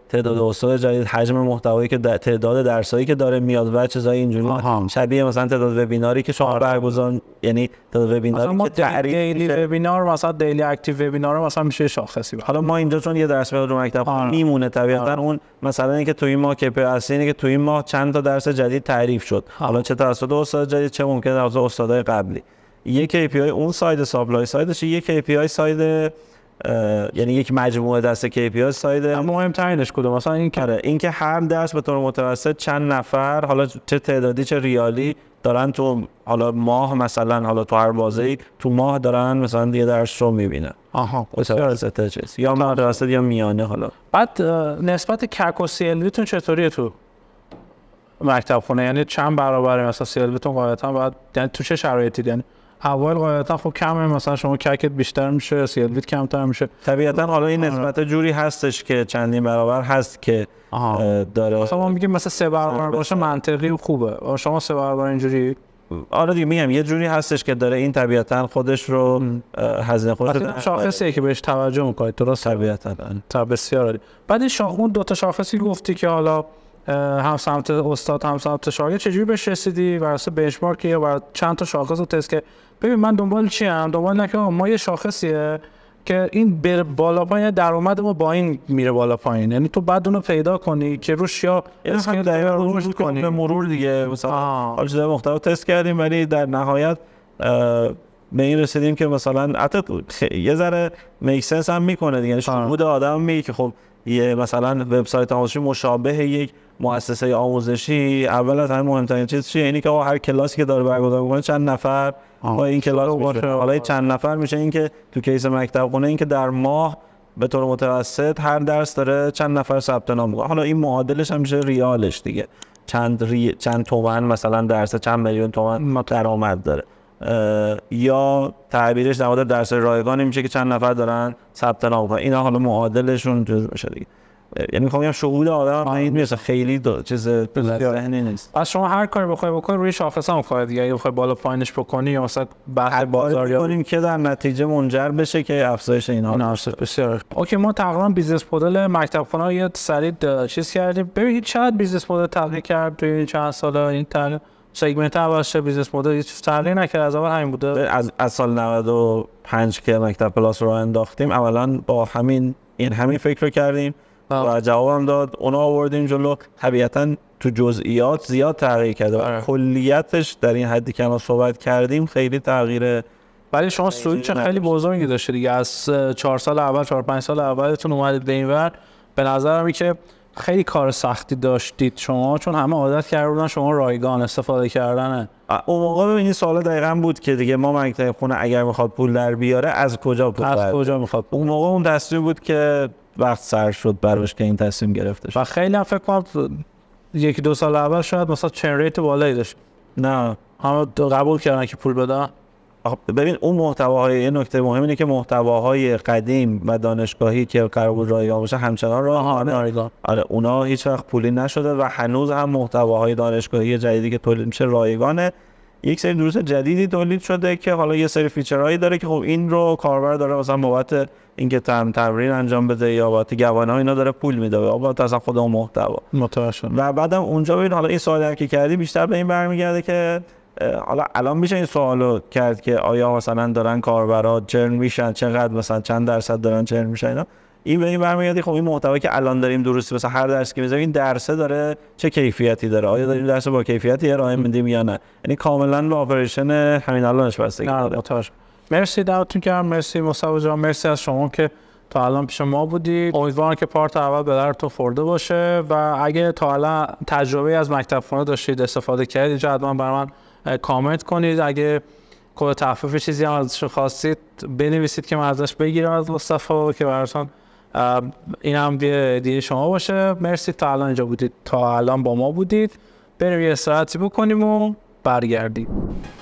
تعداد استاد جدید، حجم محتوایی که تعداد درسایی که داره میاد و چیزای اینجوری شبیه مثلا تعداد وبیناری که شما برگزار، یعنی تعداد وبیناری که تعریف دیلی وبینار مثلا دیلی اکتیو وبینار مثلا میشه شاخصی. حالا ما اینجا چون یه درس رو مکتب میمونه طبیعتا اون مثلا اینکه تو این ماه KPI اصلی اینه که تو این ماه چند تا درس جدید تعریف شد، حالا چه توسط استاد جدید چه ممکنه توسط استادای قبلی. یک KPI اون ساید سابلای سایدش، یک KPI ساید یعنی یک مجموعه دست KPI ساید مهمترینش کدوم؟ مثلا این که هر درس به طور متوسط چند نفر، حالا چه تعدادی چه ریالی دارن تو حالا ماه، مثلا حالا تو هر بازی تو ماه دارن مثلا یه درس رو میبینن. متوسط چیز یا متوسط یا میانه. حالا بعد نسبت کک و CLV تون چطوریه تو مکتب خونه؟ یعنی چند برابره مثلا CLV تون قاعدتا بعد، یعنی تو چه شرایطی؟ یعنی اول قاعدتا خب کمه، مثلا شما ککت بیشتر میشه CLV کمتر میشه طبیعتا. حالا این نسبت جوری هستش که چندین برابر هست که داره. مثلا ما میگیم مثلا 3 برابر باشه منطقی و خوبه، شما 3 برابر اینجوری. آره دیگه میگم یه جوری هستش که داره این طبیعتا خودش رو هزینه خودش رو شاخصیه که بهش توجه میکنید. درست طبیعتا. بسیار عالی. بعد این اون 2 تا شاخصی گفتی که حالا هم سمت استاد هم سمت شاگرد، چجوری بهش رسیدی؟ واسه بنچمارک یا برای چند تا شاخص رو تست که ببین من دنبال چی ام؟ دنبال نکنم ما یه شاخصیه که این بره بالا پایین، درآمد ما با این میره بالا پایین، یعنی تو بعد اونو پیدا کنی که روش یا اسکیل دقیقاً رشد کنی به مرور دیگه. مثلا حالا چیزای مختلف تست کردیم ولی در نهایت به این رسیدیم که مثلا حتی یه ذره میک سنس هم میکنه دیگه. شهود آدم میگه که خب یه مثلا وبسایت آموزشی مشابه یک مؤسسه آموزشی، اول از همه مهمترین چیز چیه؟ اینی که هر کلاسی که داره برگزار میکنه چند نفر با این کلاس باشه. حالا چند نفر میشه این که تو کیس مکتب خونه این که در ماه به طور متوسط هر درس داره چند نفر ثبت نام میکنه. حالا این معادلش هم میشه ریالش دیگه، چند تومن مثلا درس چند میلیون تومن درآمد داره، یا تعبیرش در مورد درس رایگان میشه که چند نفر دارن ثبت نام میکنن. اینا حالا معادلشون جزء میشه دیگه. یعنی میخوام بگم شهود آدم نیست، خیلی چیز ذهنی نیست. پس شما هر کاری بخوای بکنی روی شاخص هم کار دیگه، اگه بخوای بالا پایینش بکنی یا مثلا بحث بازاریابی کنیم که در نتیجه منجر بشه که افزایش اینا بسیار. اوکی، ما تقریبا بیزنس مدل مکتب خونه یه سریع چیز کردیم. ببینید چقدر بیزنس مدل تغییر کرد توی این چند سال. این تغییر سگمنت اولش بیزنس مدل هیچ تغییر نکرد، از اول همین بوده. از سال 95 که مکتب پلاس رو انداختیم اولا با همین فکر رو کردیم و جوابم داد، اونا آوردیم جلو. طبیعتاً تو جزئیات زیاد تغییر کرده، کلیتش در این حدی که ما صحبت کردیم خیلی تغییره. ولی شما سویچ خیلی بزرگی داشته دیگه، از 4 سال اول 4-5 سال اولتون اومدید به این ور. به نظرم این که خیلی کار سختی داشتید شما، چون همه عادت کرده بودن شما رایگان استفاده کردنه. اون موقع این سوال دقیقاً بود که دیگه ما مکتب خونه اگر میخواد پول در بیاره از کجا میخواد. اون موقع اون تصمیم بود که وقت سر شد براش که این تصمیم گرفته شد. و خیلی هم فکر کنم 1-2 سال اول شاید مثلا چن ریت بالایی داشت. نه همه قبول کردن که پول بدن. ببین اون محتواهای، یه نکته مهم اینه که محتواهای قدیم و دانشگاهی که قرار بود رایگان باشه همچنان رایگان. آره اونا هیچ وقت پولی نشده و هنوز هم محتواهای دانشگاهی جدیدی که تولید میشه رایگانه. یک سری دروس جدیدی تولید شده که حالا یه سری فیچرهایی داره که خب این رو کاربر داره مثلا بابت اینکه تمرین انجام بده یا بابت گواهینامه اینا داره پول میده، بابت اصلا خود اون محتوا. متوجه. و بعدم اونجا ببین حالا این سوالی که کردی بیشتر به این برمیگرده که حالا الان میشه این سوالو کرد که آیا مثلا دارن کاربرا چرن میشن، چقدر مثلا چند درصد دارن چرن میشن اینا. این به این برمیگرده خب این محتوایی که الان داریم درستی مثلا هر درسی که میذاریم این درسه داره چه کیفیتی داره، آیا داریم درس با کیفیتی ارائه میدیم یا نه. یعنی کاملا به اپریشن همین الانش بستگی داره. مرسی دعوتتون کردم، مرسی مصطفی جان، مرسی از شما که تا الان پیش ما بودید. امیدوارم که پارت اول به درتون خورده باشه و اگه تا الان تجربه از مکتب خونه داشتید استفاده کردید اینجا حتما برای من کامنت کنید. اگه کد تخفیف چیزی هم ازش خواستید بنویسید که من ازش بگیرم از مصطفی که براتون این هم دیگه شما باشه. مرسی تا الان اینجا بودید، تا الان با ما بودید. بریم یه استراحتی بکنیم و برگردیم.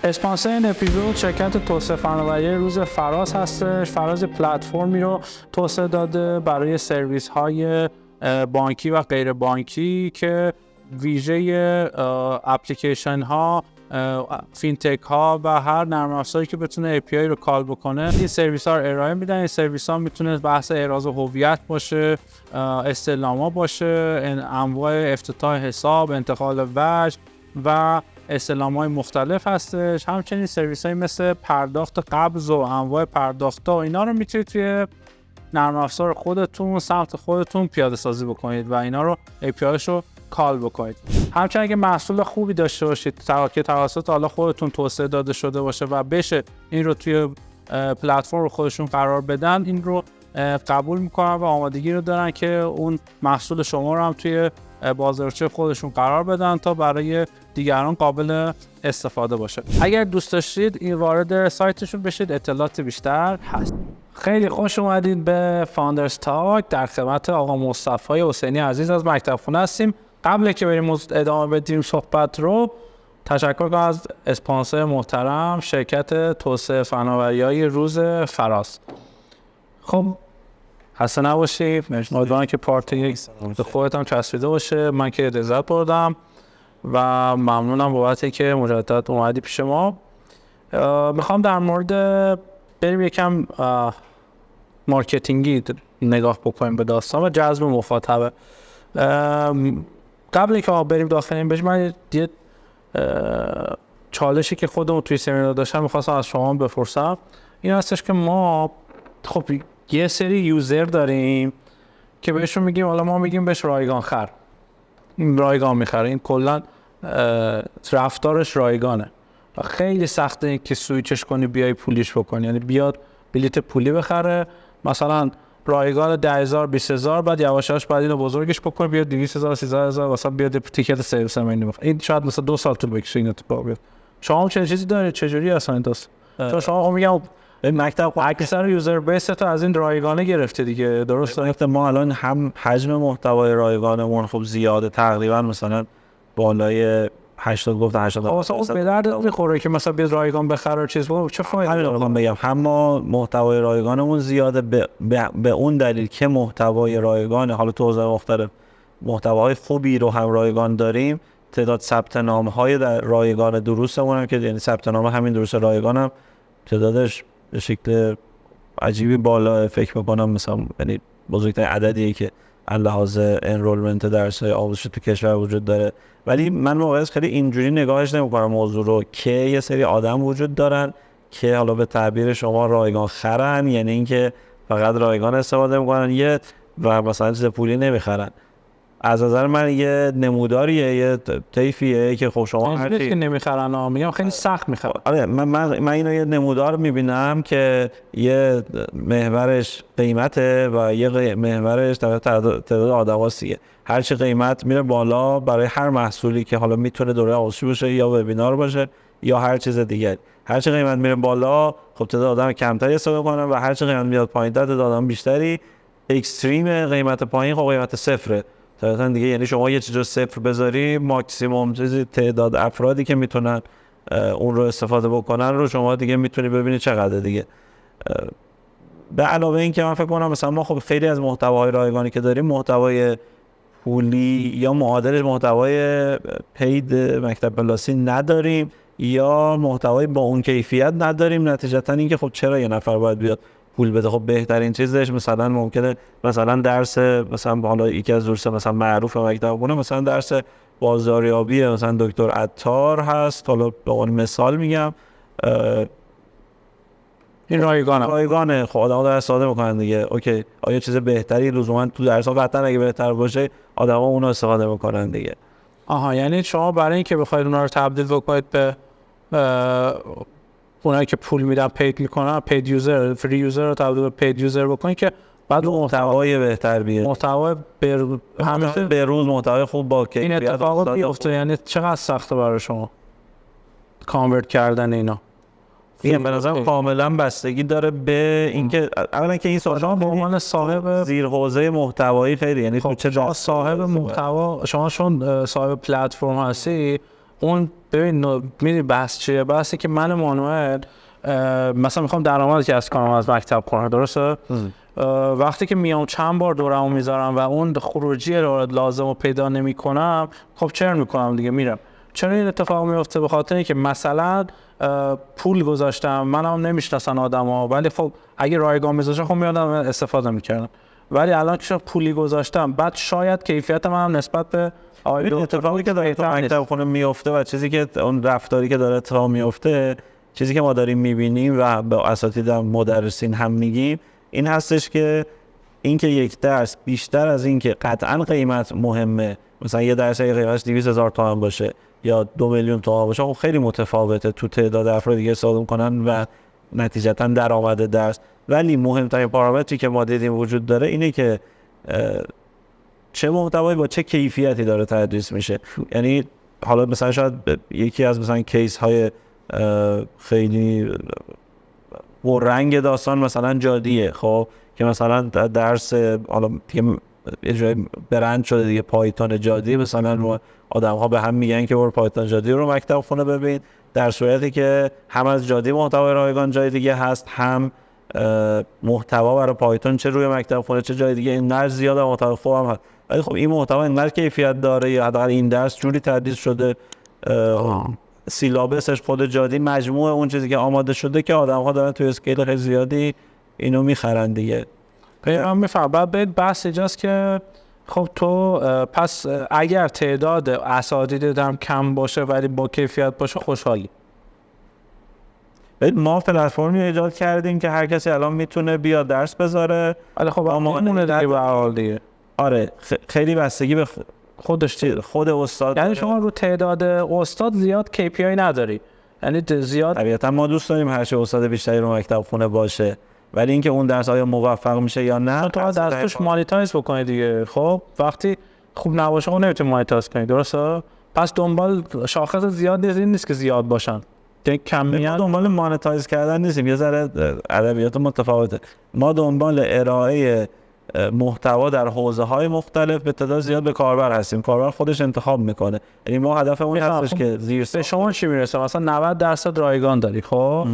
اسپانسر این اپیزود شرکت توسعه فناوری روز فراز هستش. فراز پلتفرمی رو توسعه داده برای سرویس های بانکی و غیر بانکی که ویژه اپلیکیشن ها، فینتک ها و هر نرم افزاری که بتونه API رو کال بکنه این سرویس ها رو ارائه میدن. این سرویس ها میتونه بحث احراز هویت باشه، استعلاما باشه، انواع افتتاح حساب، انتقال وجه و استعلام‌های مختلف هستش. همچنین سرویس‌هایی مثل پرداخت قبض و انواع پرداخت‌ها و اینا رو میتونید توی نرم افزار خودتون سمت خودتون پیاده سازی بکنید و اینا رو APIش رو کال بکنید. همچنین اگه محصول خوبی داشته باشید که توسط حالا خودتون توسعه داده شده باشه و بشه این رو توی پلتفرم خودشون قرار بدن، این رو قبول میکنن و آمادگی رو دارن که اون محصول شما رو هم توی بازاریابی خودشون قرار بدن تا برای دیگران قابل استفاده باشه. اگر دوست داشتید این وارد سایتشون بشید اطلاعات بیشتر هست. خیلی خوش اومدید به فاوندرز تاک. در خدمت آقا مصطفی حسینی عزیز از مکتب خونه هستیم. قبل که بریم ادامه بدیم صحبت رو، تشکر کنم از اسپانسر محترم شرکت توسعه فناوری‌های روز فراز. خب خسته نباشید. امیدوارم که پارت یک به خودت هم چسبیده باشه. من که لذت بردم و ممنونم بابت اینکه مجدد اومدی پیش ما. میخوام در مورد بریم یکم مارکتینگی نگاه بکنیم به داستان و جذب مخاطب. قبل اینکه بریم داخل این بهش، من یه چالشی که خودمون توی سمینار داشتم میخواستم از شما بپرسم. این هستش که ما خب یه سری یوزر داریم که بهشون میگیم، حالا ما میگیم بهش رایگان خر، این رایگان میخره، این کلا رفتارش رایگانه و خیلی سخته که سویچش کنی بیای پولیش بکنی. یعنی بیاد بلیت پولی بخره مثلا رایگان 10,000 20,000 بعد یواش یواش بعد اینو بزرگش بکنه بیاد 200,000 300,000 مثلا بیاد تیکت سرویس هم اینو بخره. این شاید مثلا 2 سال طول بکشه این اتفاق بیفته. شما هم چه چیزی دارید؟ چجوری اصلا این داست؟ چون شما میگم مکتب اکثر یوزر بیس تو از این رایگانه گرفته دیگه، درسته؟ ما الان هم حجم محتوای رایگانمون خب زیاده، تقریبا مثلا بالای 80 گفت 80. اصلا به درد میخوره که مثلا بیاد رایگان بخره چیز بود، چه فایده داره؟ همین بگم هم ما محتوای رایگانمون زیاده به اون دلیل که محتوای رایگان، حالا تو حوزه‌های مختلف محتواهای خوبی رو هم رایگان داریم، تعداد ثبت نام‌های در رایگان دروسمون هم که یعنی ثبت نام همین دروس رایگان هم تعدادش به شکل عجیبی بالا، فکر می‌کنم مثلا یعنی بزرگترین عددیه که لحاظ انرولمنت درس‌های آموزش تو کشور وجود داره. ولی من واقعا خیلی اینجوری نگاهش نمی‌کنم موضوع رو که یه سری آدم وجود دارن که حالا به تعبیر شما رایگان خرن، یعنی اینکه فقط رایگان استفاده می‌کنن و مثلا چیز پولی نمی‌خرن. از نظر من یه نموداریه، یه طیفیه که خب شما هر چی که نمیخرن میگم خیلی سخت میخرن. آره من اینو یه نمودار میبینم که یه محورش قیمته و یه محورش تعداد آدماسیه. هر چی قیمت میره بالا برای هر محصولی که حالا میتونه دوره آموزشی باشه یا وبینار باشه یا هر چیز دیگه، هر چی قیمت میره بالا خب تعداد آدم کمتری استفاده کنن و هر چی قیمت میاد پایین تعداد آدم بیشتری. اکستریم قیمت پایین خب قیمت صفره طبعا دیگه، یعنی شما یه چیز رو صفر بذاری ماکسیموم تعداد افرادی که میتونن اون رو استفاده بکنن رو شما دیگه میتونی ببینی چقدر دیگه. به علاوه این که من فکر کنم مثلا ما خب خیلی از محتواهای رایگانی که داریم محتوای پولی یا معادل محتوای پید مکتب پلاسی نداریم یا محتوای با اون کیفیت نداریم. نتیجتا این که خب چرا یه نفر باید بیاد پول بده؟ خب بهترین چیزش مثلا ممکنه مثلا درس مثلا حالا یکی از درس مثلا معروف مکتبونه مثلا درس بازاریابی مثلا دکتر عطار هست، حالا به عنوان مثال میگم این رایگانه. خب آدم‌ها دارن استفاده میکنن دیگه. اوکی آیا چیز بهتری لزوما تو درس‌ها قطعا اگه بهتر باشه آدم‌ها اونو استفاده میکنن دیگه. یعنی شما برای اینکه بخواید اونا رو تبدیل بکنید به اونایی که پول میدن پید میکنن، پید یوزر، فری یوزر رو تبدیل به پید یوزر بکنید که بعد محتوای بهتر بیاد، محتوای همیشه به روز محتوای خوب با کیفیت این اتفاق بیفته. یعنی چقدر سخته برای شما کانورت کردن اینا؟ این به نظرم کاملا بستگی داره به اینکه اولا که این شما به عنوان صاحب زیر حوزه محتوایی خیلی، یعنی خب چه صاحب محتوا، شما چون صاحب پلتفرم هستی، اون ببین میدونی بحث چیه؟ بحثی که من مانوئل مثلا میخوام درآمدی که از کارم از مکتب کنم، درسته؟ وقتی که میام چند بار دورمو میذارم و اون خروجی رو لازمو پیدا نمیکنم، خب چرن میکنم دیگه، میرم. چرا این اتفاق میفته؟ به خاطر اینکه مثلا پول گذاشتم، منم نمیشناسن آدما، ولی خب اگه رایگان میذاشتم خب میادم استفاده میکردم، ولی الان که پولی گذاشتم بعد شاید کیفیت منم نسبت به اتفاقی که داره تو مکتب خونه میفته و چیزی که اون رفتاری که داره اتفاق میفته، چیزی که ما داریم میبینیم و به اساتید مدرسین هم میگیم این هستش که اینکه یک درس بیشتر از این که قطعا قیمت مهمه، مثلا یه درس قیمتش 200,000 تومان باشه یا 2 میلیون تومان باشه، خب خیلی متفاوته تو تعداد افرادی که استفاده کنن و نتیجتا درآمد درس. ولی مهمترین پارامتری که ما دیدیم وجود داره اینه که چه محتوایی با چه کیفیتی داره تدریس میشه. یعنی حالا مثلا شاید یکی از مثلا کیس های خیلی پررنگ داستان مثلا جادیه، خب که مثلا درس حالا دیگه یه جای برند شده دیگه پایتون جادی، مثلا آدم ها به هم میگن که برو پایتون جادی رو مکتب خونه ببین، در صورتی که هم از جادی محتوای رایگان جای دیگه هست، هم محتوا برای پایتون چه روی مکتب خونه چه جای دیگه اینقدر زیاده محتوا خوب هم هست. ولی خب این محتوا اینقدر کیفیت داره یا حداقل این درس جوری تدریس شده، سیلابسش خود جادی مجموعه اون چیزی که آماده شده که آدم‌ها دارن توی اسکیل خیلی زیادی اینو میخرن دیگه. من میفهمم. بعد بحث اینجاست که خب تو پس اگر تعداد اساتید دارم کم باشه ولی با کیفیت باشه خوشحالی. ما پلتفرمی ایجاد کردیم که هر کسی الان میتونه بیاد درس بذاره، ولی خب اون دیگه به حال دیگه. آره خیلی بستگی به خود استاد. یعنی شما رو تعداد استاد زیاد KPI نداری، یعنی زیاد طبیعتا ما دوست داریم هر چه استاد بیشتری رو مکتب خونه باشه، ولی اینکه اون درس آیا موفق میشه یا نه تو درسش مانیتایز بکنی دیگه. خب وقتی خوب نباشه اون نمیتونی مانیتایز کنی، درسته؟ پس دنبال شاخص زیاد نیست که زیاد باشن، یک کمیت ما دنبال مانتایز کردن نیستیم، یه ذره ادبیات متفاوته. ما دنبال ارائه محتوا در حوزه‌های مختلف به تعداد زیاد به کاربر هستیم. کاربر خودش انتخاب میکنه. یعنی ما هدفمون هستش که به شما چی میرسه؟ مثلا 90% رایگان داری، خب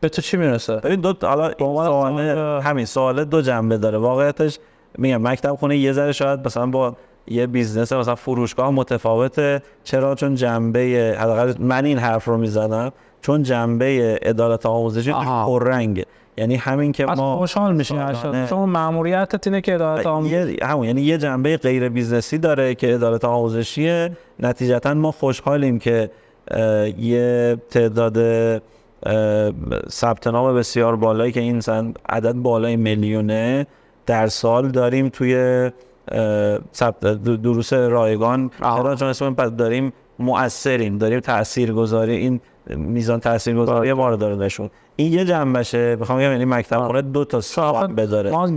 به تو چی میرسه؟ ببین حالا همین سوال دو جنبه داره. واقعیتش میگم مکتب خونه یه ذره شاید مثلا با یه بیزنس مثلا فروشگاه متفاوته. چرا؟ چون جنبه حداقل من این حرف رو میزنم چون جنبه عدالت آموزشی پررنگه. یعنی همین که ما خوشحال میشیم چون ماموریتت اینه که عدالت آموزشی یعنی یه جنبه غیر بیزنسی داره که عدالت آموزشیه. نتیجتا ما خوشحالیم که یه تعداد ثبت نام بسیار بالایی که این عدد بالای میلیونه در سال داریم توی دروس رایگان. چون اسم داریم مؤثریم، داریم تاثیرگذاری، این میزان تاثیرگذاری ما رو داره نشون. این یه جنبشه. بخوام بگم یعنی مکتب خونه دو تا ساعت داره. ما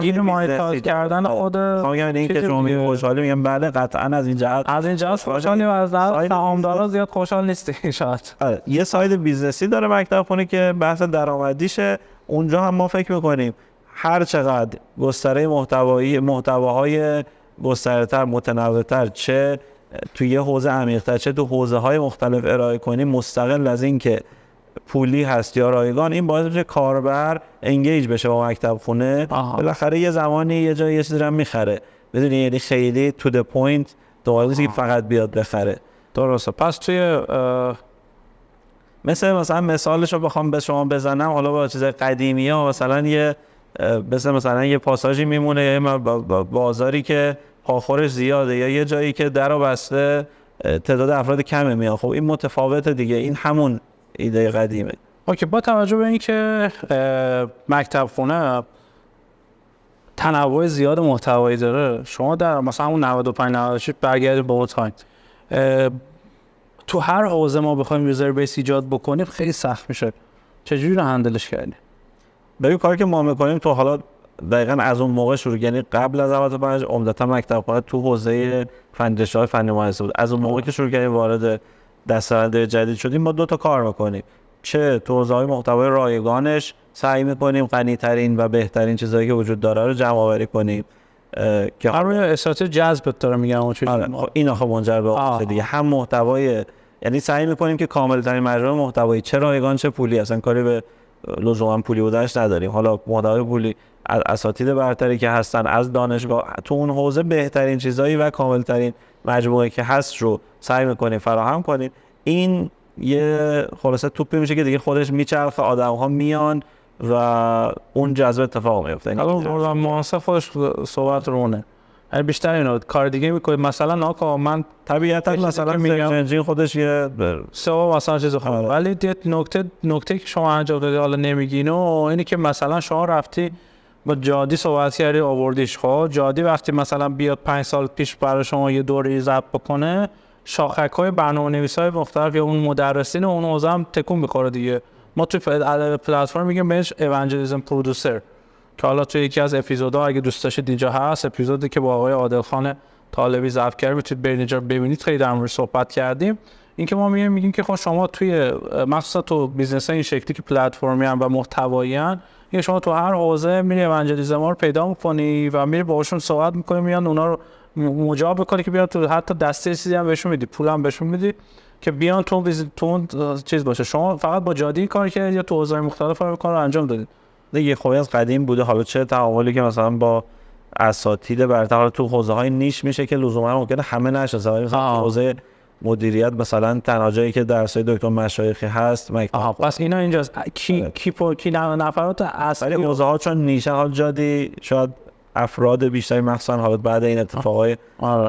گیر مانیتایز کردن خود بخوام بگم این که شما میگید خوشحالی، میگم بله قطعا از این جهت خوشحالی و از سهامدارا زیاد خوشحال نیستی شاید. یه ساید بیزنسی داره مکتب خونه که بحث درآمدیشه. اونجا هم ما فکر می‌کنیم هر چقدر گستره محتواهای گستره‌تر، متنوع‌تر، چه توی یه حوزه عمیق‌تر چه تو حوزه‌های مختلف ارائه کنیم، مستقل از این که پولی هست یا رایگان، این باعث میشه کاربر انگیج بشه با مکتب خونه. بالاخره یه زمانی یه جایی یه چیزی رو میخره، بدونی، یعنی خیلی تو د پوینت دوباره که فقط بیاد بخره. درسته. پس توی مثلا مثالش رو بخوام به شما بزنم، حالا با چیز قدیمی ها مثلا یه پاساژی میمونه یا بازاری که پاخورش زیاده یا یه جایی که در و بسته تعداد افراد کمه میاد. خب این متفاوته دیگه، این همون ایده قدیمه. اوکی. با توجه به اینکه مکتب خونه تنوع زیاد محتوایی داره، شما در مثلا همون 95 96 برگردید به اون تایم، تو هر حوزه ما بخوایم یوزر بیس ایجاد بکنیم خیلی سخت میشه. چجوری رو هندلش کردیم؟ ببین کاری که ما میکنیم تو حالا دقیقاً از اون موقع شروع، یعنی قبل از 95 عمدتاً مکتب خونه تو حوزه فنی فنی مهندسی بود. از اون موقع که شروع کردیم وارد دسته‌بندی جدید شدیم، ما دو تا کار میکنیم. چه تو حوزه‌های محتوای رایگانش سعی میکنیم غنی‌ترین و بهترین چیزایی که وجود داره رو جمع آوری کنیم که روی استراتژی جذب داره میگم اون چیزی. این آخه منجر به دیگه هم محتوای، یعنی سعی میکنیم که کامل‌ترین مجموعه محتوایی چه رایگان چه پولی، اصلا کاری به لزوما پولی بودنش نداریم. حالا محتوای پولی از اساتید برتری که هستن، از دانشگاه، تو اون حوزه بهترین چیزایی و کامل‌ترین مجموعه که هست رو سعی میکنیم فراهم کنیم. این یه خلاصه توپی میشه که دیگه خودش میچرخه، آدم‌ها میان و اون جذب اتفاق میفته. حالا مناسب خودش صحبت رونه. یعنی بیشتر اینو کار دیگه میکنید. مثلا آقا من طبیعتا مثلا میگم انجین خودش یه سوا مثلا چیز خوبه، ولی نکته که شما انجام دادی حالا نمیگین و اینی که مثلا شما رفتی با جادی صحبت کردی آوردیش. خب جادی وقتی مثلا بیاد 5 سال پیش برای شما یه دوره ضبط بکنه، شاخک‌های برنامه‌نویسای مختلف یا اون مدرسین اون حوزه هم تکون می‌خوره دیگه. ما تو پلتفرم میگیم بهش ایونجلیسم پرودوسر، که حالا تو یکی از اپیزودها اگه دوست داشتید اینجا هست، اپیزودی که با آقای عادلخان طالبی ضبط کردیم، میتونید برید اینجا ببینید، خیلی در موردش صحبت کردیم. این که ما میگیم که خب شما توی مخصوصا تو بیزنس این شکلی که پلتفرمی ان و محتوایی ان، این شما تو هر حوزه میری ایونجلیسم رو پیدا می‌کنی و میری باهاشون صحبت می‌کنی، میان اونا رو مجاب بکنی که بیان تو، حتی دسته چیزی هم بهشون میدی، پول هم بهشون میدی که بیان تو اون چیز باشه. شما فقط با جادی کار کردید یا تو حوزه‌های مختلف کار رو انجام دادید؟ دیگه خوبی از قدیم بوده. حالا چه تعاملی که مثلا با اساتید برتر تو حوزه‌های نیش میشه که لزوما ممکنه همه نشناسن، مثلا حوزه مدیریت مثلا تنها جایی که درسای دکتر مشایخی هست پس اینا اینجاست. کی نفرات اصلی حوزه‌ها چون نیشن، حال جادی شاید افراد بیشتری مخصوصا حالا بعد این اتفاقای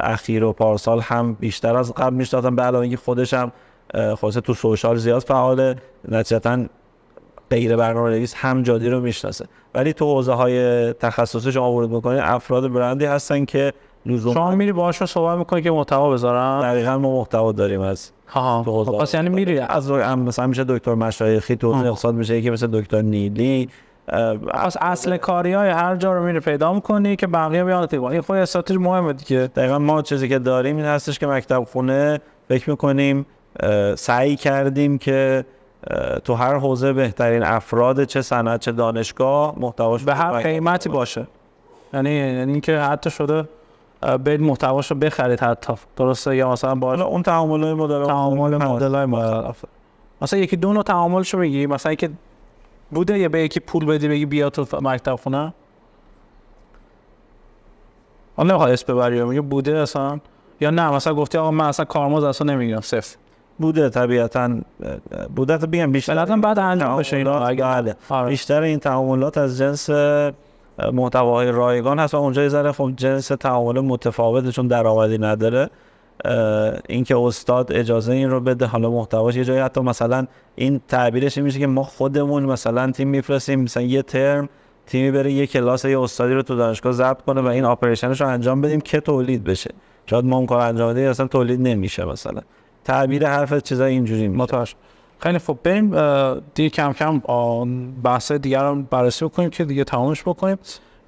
اخیر و پارسال هم بیشتر از قبل میشناسن، به علاوه اینکه خودش هم خاصه تو سوشال زیاد فعاله، نتیجتاً غیر برنامه‌نویس هم جادی رو میشناسه. ولی تو حوزه‌های تخصصی شما ورود می‌کنید، افراد برندی هستن که لزوما شما میری باهاشون صحبت می‌کنی که محتوا بذارن. دقیقاً ما محتوا داریم از پس یعنی میری از مثلا میشه دکتر مشایخی، تو اقتصاد میشه یکی مثل دکتر نیلی، از اصل کاریای هر جا رو میری پیدا می‌کنی که بقیه بیان تو. این خود استراتژی مهمه دیگه. دقیقاً ما چیزی که داریم این هستش که مکتب خونه فکر می‌کنیم سعی کردیم که تو هر حوزه بهترین افراد چه صنعت چه دانشگاه محتواش به هر قیمتی باشه. یعنی اینکه حتی شده برید محتواشو بخرید حتی، درسته؟ یا مثلا با اون تعامل‌های مدل‌های مختلف، مثلا یکی دو نوع تعاملشو بگی، مثلا اینکه بوده یا به یکی پول بدی بگی بیا تو مکتب خونه، حالا نمیخواد اسم ببری میگه بوده اصلا، یا نه مثلا گفتی آقا من اصلا کارمزد اصلا نمیگیرم صفر؟ بوده طبیعتاً، بوده تا بگم بیشتر بعد انجام بشه اینا. بیشتر این تعاملات از جنس محتواهای رایگان هست و اونجا یه ذره خب جنس تعامل متفاوته چون درآمدی نداره. اینکه استاد اجازه این رو بده، حالا محتواش یه جایی حتی مثلا این تعبیرش میشه که ما خودمون مثلا تیم میفرستیم، مثلا یه ترم تیمی بره یه کلاس یه استادی رو تو دانشگاه ضبط کنه و این آپریشنش رو انجام بدیم که تولید بشه. شاید ما اون کار انجام بدیم اصلا تولید نمیشه، مثلا تعبیر حرف چیزای اینجوری متوجه. خیلی خوب، بریم دیگه کم کم بحث دیگر رو بررسی بکنیم که دیگه تمامش بکنیم.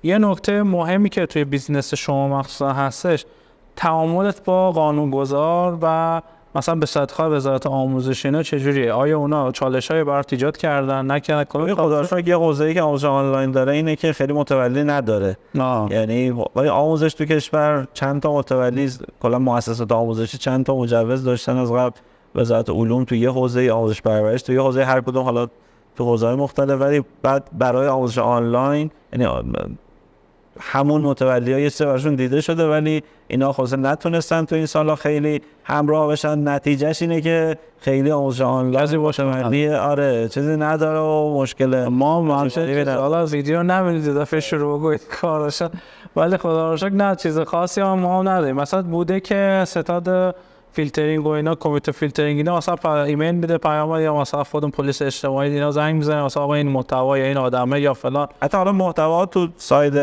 یه نکته مهمی که توی بیزنس شما مخصوصا هستش، تعاملت با قانونگذار و مثلا به صدخواه وزارت آموزش اینا چجوریه؟ آیا اونا چالش‌های برات ایجاد کردن نکردن؟ خدا رو شکر یه حوزه‌ای که آموزش آنلاین داره اینه که خیلی متولی نداره. یعنی ولی آموزش تو کشور چند تا متولی، کلا مؤسسات آموزشی چند تا مجوز داشتن از قبل، وزارت علوم تو یه حوزه، آموزش پرورش تو یه حوزه، هر کدوم حالا تو حوزه‌های مختلف، ولی بعد برای آموزش آنلاین یعنی همون متولی‌ها یه سری براشون دیده شده ولی اینا خلاص نتونستن تو این سالا خیلی همراه بشن. نتیجهش اینه که خیلی آموزش آنلاین باشه ولی آره چیزی نداره و مشکل ما حالا ویدیو نمی‌دید دفعه شروع بگوید کاراشون، ولی خدا رو شکر نه چیز خاصی ما نداریم. مثلا بوده که ستاد فیلترینگ و اینا، کمیته فیلترینگ اینا مثلا ایمیل میده پیام، یا مثلا خودمون پلیس اجتماعی اینا زنگ میزنه مثلا آقا این محتوا یا این آدمه یا فلان. حتی حالا محتوا تو ساید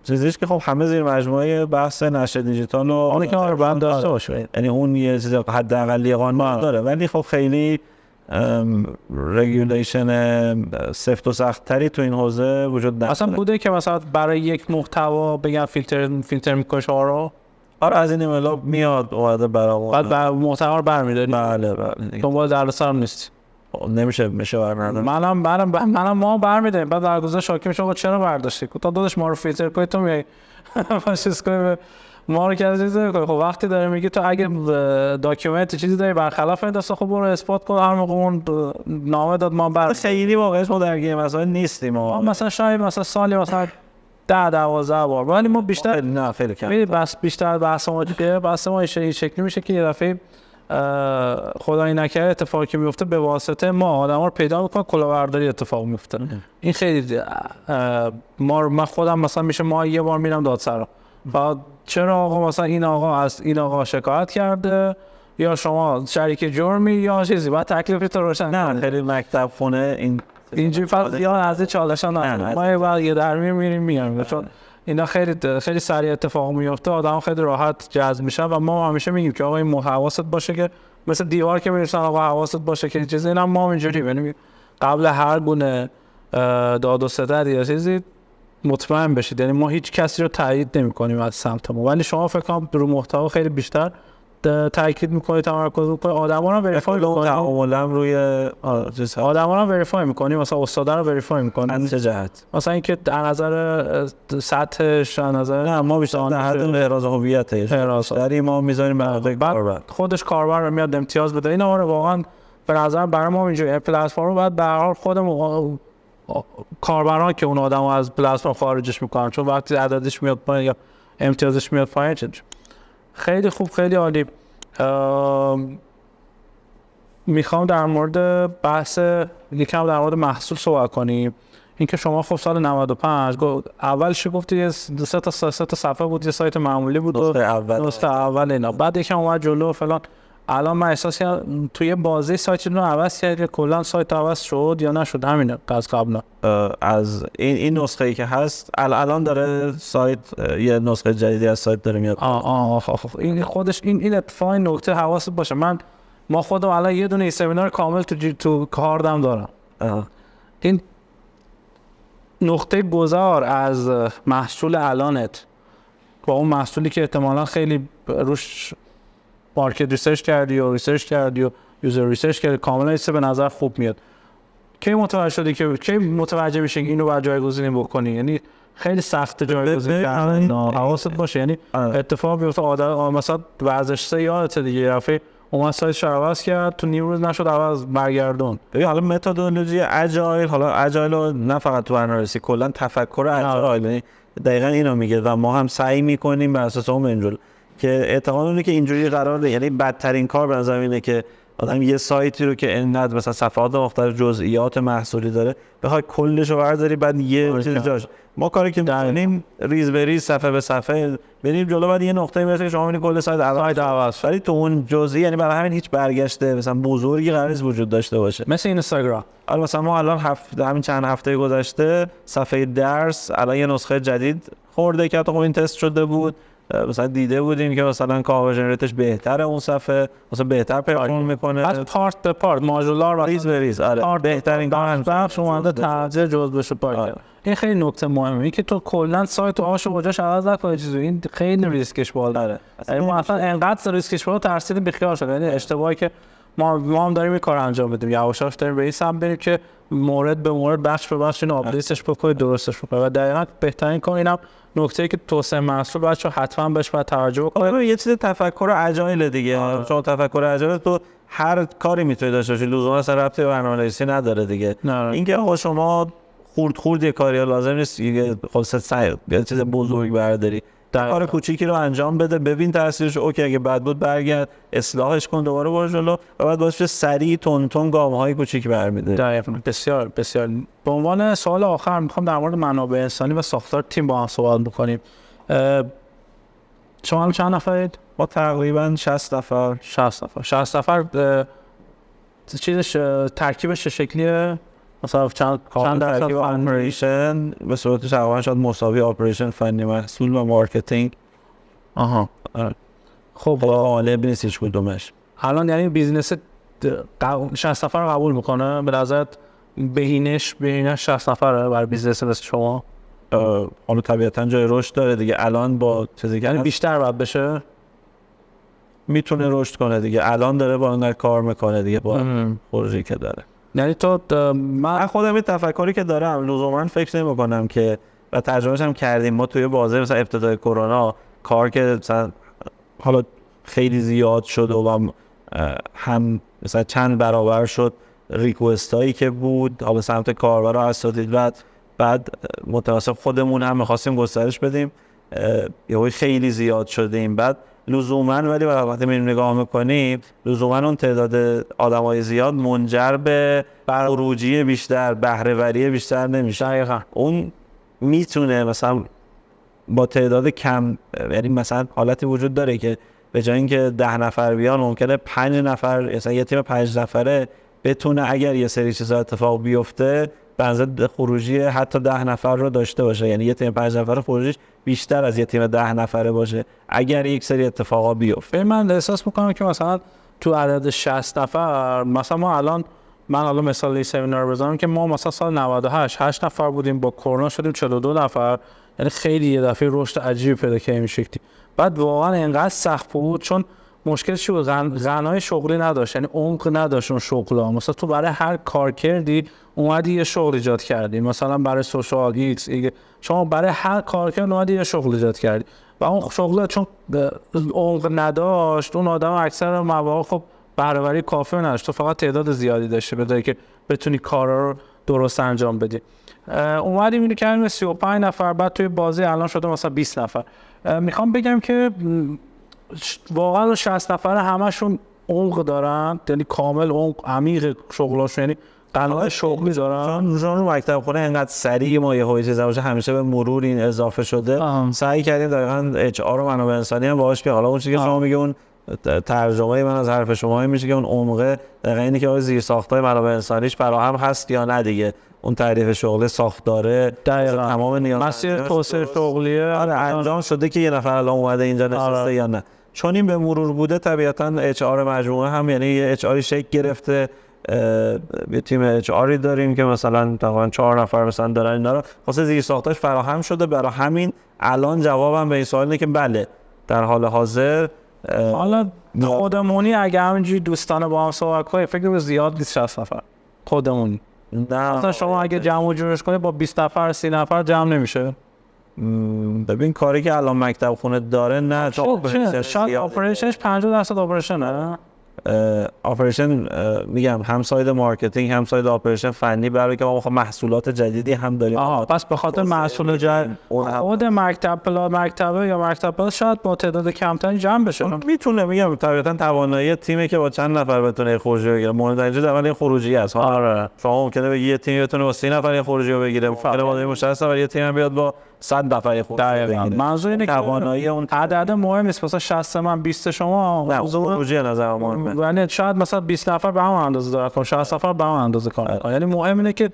چیزیش که خب همه زیر مجموعه بحث نشر دیجیتال و اون که آره باید داشته باشه، یعنی اون یه چیز حداقلی قانون داره ولی خب خیلی رگولیشن سفت و سخت تری تو این حوزه وجود نداره. اصلا بوده که مثلا برای یک محتوا بگن فیلتر میکنه شما رو؟ آره از این ایمیلا میاد اومده برامون، بعد محتوا رو برمی‌داری؟ بله دنبال دردسر نیست. میشه برمی‌دارم. منم ما برمی‌داریم. بعد درگذر شاکی میشه آقا چرا برداشتی؟ گفتم داداش ما رو فیلتر کنی تو میای چیز کنی ما رو که چیز کنی. خب وقتی داره میگه تو اگه داکیومنت چیزی داری برخلاف این دسته خب برو اثبات کن، هر موقع اون نامه داد ما بر خیلی واقعا ما درگیر مسائل نیستیم. ما مثلا شاید مثلا سالی مثلا 10-12 بار، ولی ما بیشتر نه خیلی کم. بس بیشتر بحث ما این شکلی میشه که یه دفعه خدای نکرده اتفاقی که میفته به واسطه ما آدما رو پیدا میکنن کلاهبرداری اتفاق میفته. این خیلی من خودم مثلا میشه ما یه بار میرم دادسرا، بعد چرا آقا مثلا این آقا از این آقا شکایت کرده یا شما شریک جرمی یا چیزی، بعد تکلیفت رو روشن. نه خیلی مکتب خونه اینجوری فقط یا از چالشان نه ما یه درمی میریم چون اینا خیلی سریع اتفاق میفته، آدم خیلی راحت جذب میشن و ما همیشه میگیم که آقا این حواست باشه که مثل دیوار که میرسن آقا حواست باشه که چیزی اینا ما اینجوری یعنی قبل هر گونه داد و ستد یا چیزی مطمئن بشید، یعنی ما هیچ کسی رو تایید نمی‌کنیم از سمت ما، ولی شما فکر کنم رو محتوا خیلی بیشتر تاکید می‌کنید، تمرکز می‌کنید، آدما رو وریفای می‌کنید، تعاملا روی آدما رو وریفای می‌کنید، مثلا استادا رو وریفای می‌کنید از چه جهت؟ مثلا اینکه در نظر سطحش، در نظر نه ما بیشتر در حد احراز هویتش داریم، ما می‌ذاریم بعد خودش کاربر رو میاد امتیاز بده. اینا رو واقعا به نظر برای ما اینجوری پلتفرم بعد به هر حال خودمون کاربران که اون آدمو از پلتفرم خارجش میکنن، چون وقتی عددش میاد پایین یا امتیازش میاد پایین خیلی خوب، خیلی عالی. میخوام در مورد بحث یکم در مورد محصول صحبت کنیم. اینکه شما خب سال 95 اولش گفتی سه تا صفحه بود، یه سایت معمولی بود، نسخه اول اینا، بعد یکم اومد جلو فلان. الان من احساس کردم توی بازی سایت رو عوض کرد، کلا سایت عوض شد یا نشد؟ همینه از قبلا از این نسخه‌ای که هست الان داره سایت یه نسخه جدیدی از سایت داره میاد. این خودش این اتفاق نکته حواست باشه. ما خودم الان یه دونه سمینار کامل تو کاردم دارم. این نقطه گذار از محصول الانت با اون محصولی که احتمالاً خیلی روش مارکت ریسرچ کردی و ریسرچ کردی و یوزر ریسرچ کردی، کاملا ایسته به نظر خوب میاد. کی متوجه شدی که کی متوجه میشی اینو باید جایگزین بکنی؟ یعنی خیلی سخت جایگزین کردن، حواست باشه. یعنی اتفاق بیفته آدم مثلا ورزش سه یادت دیگه، یه دفعه اومد سایتش رو عوض کرد، تو نیم روز نشد عوض برگردون. ببین حالا متدولوژی اجایل، حالا اجایل نه فقط تو برنامه‌نویسی، کلا تفکر اجایل یعنی دقیقاً اینو میگه و ما هم سعی میکنیم بر اساس اون منجل که اعتقاد اینه که اینجوری قراره. یعنی بدترین کار به نظر اینه که آدم یه سایتی رو که انقدر مثلا صفحات مختلف جزئیات محصولی داره بخوای کلش رو برداری بعد یه چیز جاش. ما کاری که می‌کنیم ریز به ریز صفحه به صفحه بریم جلو، بعد یه نقطه‌ای میرسه که شما می‌بینید کل سایت عوض. ولی تو اون جزئی یعنی برای همین هیچ برگشته مثلا بزرگی قرار نیست وجود داشته باشه. مثل اینستاگرام. الان مثلا ما الان همین چند هفته گذشته صفحه درس الان یه نسخه جدید خورده که خب این تست شده بود، مثلا دیده بودیم که مثلا کاور ریتش بهتره، اون صفحه مثلا بهتر پرفورم میکنه از پارت به پارت ماژولار ریز به ریز. آره بهترین کار بخش اومده تغییر جزء بشه پارت. این خیلی نکته مهمه، این که تو کلا سایت و آشو کجاش عوض نکنی چیزی، این خیلی ریسکش بالاست. یعنی ما اصلا انقدر ریسکش بالا ترسیدیم بیخیال شد. یعنی اشتباهی که ما هم داریم این کار انجام بدیم، یواش یواش داریم به این سمت بریم که مورد به مورد بخش به بخش اینو آپدیتش بکنید، درستش بکنید. و دقیقاً بهترین کار اینم نکته‌ای که توسعه محصول بچه‌ها حتما بهش باید توجه بکنید. یه چیز تفکر اجایل دیگه. چون تفکر اجایل تو هر کاری میتونی داشته باشی، لزوما اصلا ربطی به برنامه‌نویسی نداره دیگه. اینکه آقا شما خورد یه کاری لازم نیست یه خاصه یه چیز بزرگ برداری، کار کوچیکی رو انجام بده، ببین تاثیرش، اوکی اگه بد بود برگرد اصلاحش کن، دوباره برو جلو و بعد باشه سریع تون گام‌های کوچیک برمی‌داره. دقیقاً. بسیار بسیار. به عنوان سوال آخر می‌خوام در مورد منابع انسانی و ساختار تیم با هم صحبت بکنیم. شما چند نفرید؟ ما تقریباً 60 نفر. 60 نفر چیزش ترکیبش چه شکلیه؟ مثلا چند درصد اپریشن به صورت تقریبا شاید مساوی اپریشن، فنی محصول و مارکتینگ. خب غالب نیست هیچ کدومش. الان یعنی بیزنس 60 نفر رو قبول میکنه؟ به نظرت بهینش 60 نفره برای بیزنس مثل شما؟ حالا طبیعتا جای رشد داره دیگه. الان با چیزی یعنی بیشتر باید بشه، میتونه رشد کنه دیگه. الان داره با اون کار میکنه دیگه با پروژه‌ای که داره. یعنی تو من خودم این تفکری که دارم لزوما فکر نمی‌کنم که و تجربهش هم کردیم ما توی بازه مثلا ابتدای کرونا کار که مثلا حالا خیلی زیاد شد و هم مثلا چند برابر شد ریکوست هایی که بود حالا سمت کاربرا اساتید، بعد متوسط خودمون هم می‌خواستیم گسترش بدیم، یهو خیلی زیاد شدیم. بعد لزوما ولی وقتی میریم نگاه میکنیم لزوما اون تعداد آدمای زیاد منجر به خروجی بیشتر، بهره‌وری بیشتر نمیشه. دقیقاً. اون میتونه مثلا با تعداد کم، یعنی مثلا حالتی وجود داره که به جای اینکه 10 نفر بیان ممکنه 5 نفر، مثلا یه تیم 5 نفره بتونه اگر یه سری چیزا اتفاق بیفته بنظر خروجی حتی 10 نفر رو داشته باشه. یعنی یه تیم 5 نفره خروجیش بیشتر از یه تیم 10 نفره باشه اگر یک سری اتفاقا بیفته. من احساس میکنم که مثلا تو عدد 60 نفر مثلا من حالا مثال این سمینار بزنم که ما مثلا سال 98 8 نفر بودیم، با کرونا شدیم 42 نفر. یعنی خیلی یه دفعه رشد عجیبی پیدا کردیم این شکلی. بعد واقعا اینقدر سخت بود چون مشکلش چی بود؟ غنای شغلی نداشت، یعنی عمق نداشت اون شغلا. مثلا تو برای هر کار کردی اومدی یه شغل ایجاد کردی، مثلا برای سوشال ایکس شما برای هر کار کردی اومدی یه شغل ایجاد کردی و اون شغل چون عمق نداشت اون آدم اکثر مواقع خب بهره‌وری کافی نداشت، تو فقط تعداد زیادی داشته بدونی که بتونی کارا رو درست انجام بدی. اومدیم اینو کردیم 35 نفر، بعد توی بازی الان شده مثلا 20 نفر. میخوام بگم که واقعا 60 نفر همشون عمق دارن، یعنی کامل عمق عمیق شغلاشون، یعنی قناعت شغلی دارن. چون رو مکتب خونه انقدر سریع ما یه هویج زواج همیشه به مرور این اضافه شده. سعی کردیم دقیقاً اچ آر و منابع انسانی هم باهاش بیاد. حالا اون چیزی که شما میگه اون ترجمه من از حرف شما میشه که اون عمق دقیقاً اینه که زیر ساختای منابع انسانیش فراهم هست یا نه دیگه. اون تعریف شغل ساختاره دقیقاً تمام نیاز مسیر توسعه شغلیه انجام شده که یه نفر الان اومده اینجا نشسته یا نه. چون این به مرور بوده طبیعتاً اچ آر مجموعه هم، یعنی یه اچ آری شکل گرفته، یه تیم اچ آری داریم که مثلا تقریبا 4 نفر مثلا دارن اینا رو واسه زیر ساختاش فراهم شده. برای همین الان جوابم به این سوال اینه که بله در حال حاضر حالا خودمونی اگه همینجوری دوستانه با هم صحبت کنیم فکر کنم زیاد نیست 60 نفر خودمونی. نه مثلا شما اگه جمع جورش کنید با 20 نفر 30 نفر جمع نمیشه. ببین کاری که الان مکتب خونه داره نه شاید آپریشنش 50% آپریشنه. آپریشن میگم هم ساید مارکتینگ هم ساید آپریشن فنی برای که ما محصولات جدیدی هم داریم. پس به خاطر محصول جدید خود مکتبه یا مکتب پلاس شاید با تعداد کمتری جمع بشه. میتونه میگم طبیعتا توانایی تیمی که با چند نفر بتونه خروجی بگیره مهم اینجا در این خروجی است. آره شما ممکنه بگی یه تیم بتونه با 30 نفر خروجی رو بگیره، ممکنه با 60 نفر یه تیم بیاد با 100 نفر خروجی بگیره. منظور اینه که توانایی اون عدد مهم نیست. مثلا 60 من 20 شما نه خروجی نظر مهمه. یعنی شاید مثلا 20 نفر به هم اندازه داره کنه، 60 نفر به هم اندازه کنه. یعنی مهم اینه که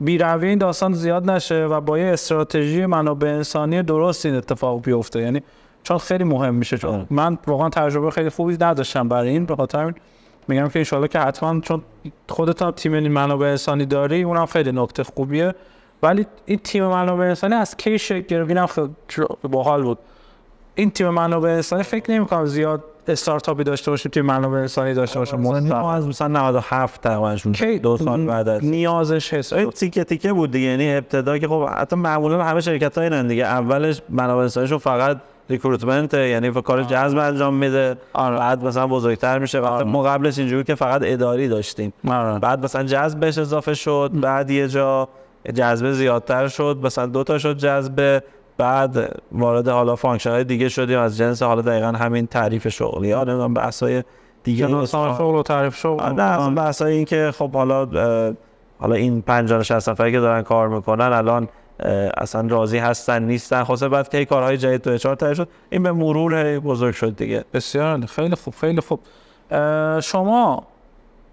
بی‌رویه این داستان زیاد نشه و با یه استراتژی منابع انسانی درست این اتفاق بیفته. یعنی چون خیلی مهم میشه، چون من واقعا تجربه خیلی خوبی نداشتم برای این، به خاطر همین میگم که ان شاءالله که حتما، چون خودت هم تیم منابع انسانی داری اونم خیلی نکته خوبیه. ولی این تیم منابع انسانی از کی شکل گرفت اینم خیلی باحال بود. این تیم منابع انسانی فکر نمی‌کنم زیاد استارتاپی داشته باشه، تیم منابع انسانی داشته باشه. ما از مثلا 97 تقریبا 2 سال بعد از نیازش هست. تیکه تیکه بود دیگه. یعنی ابتدا که خب حتی معمولا همه شرکت‌ها اینن دیگه، اولش منابع انسانیشون فقط ریکروتمنت، یعنی کار جذب انجام میده. بعد مثلا بزرگتر میشه. وقتی ما قبلش اینجوری که فقط اداری داشتیم، بعد مثلا جذب بهش اضافه شد، بعد یه جا جذب زیادتر شد، مثلا 2 تا شد جذب، بعد وارد حالا فانکشن‌های دیگه شدیم از جنس حالا دقیقاً همین تعریف شغلی. یا نمیدونم بحث‌های دیگه شغل و تعریف شغل. نه بحث‌های این که خب حالا این 50-60 نفری که دارن کار میکنن الان اصلا راضی هستن نیستن، خاصه بعد که کارهای جدید تو اچ آر تعریف شد، این به مرور بزرگ شد دیگه. بسیار خیلی خوب خیلی خوب. شما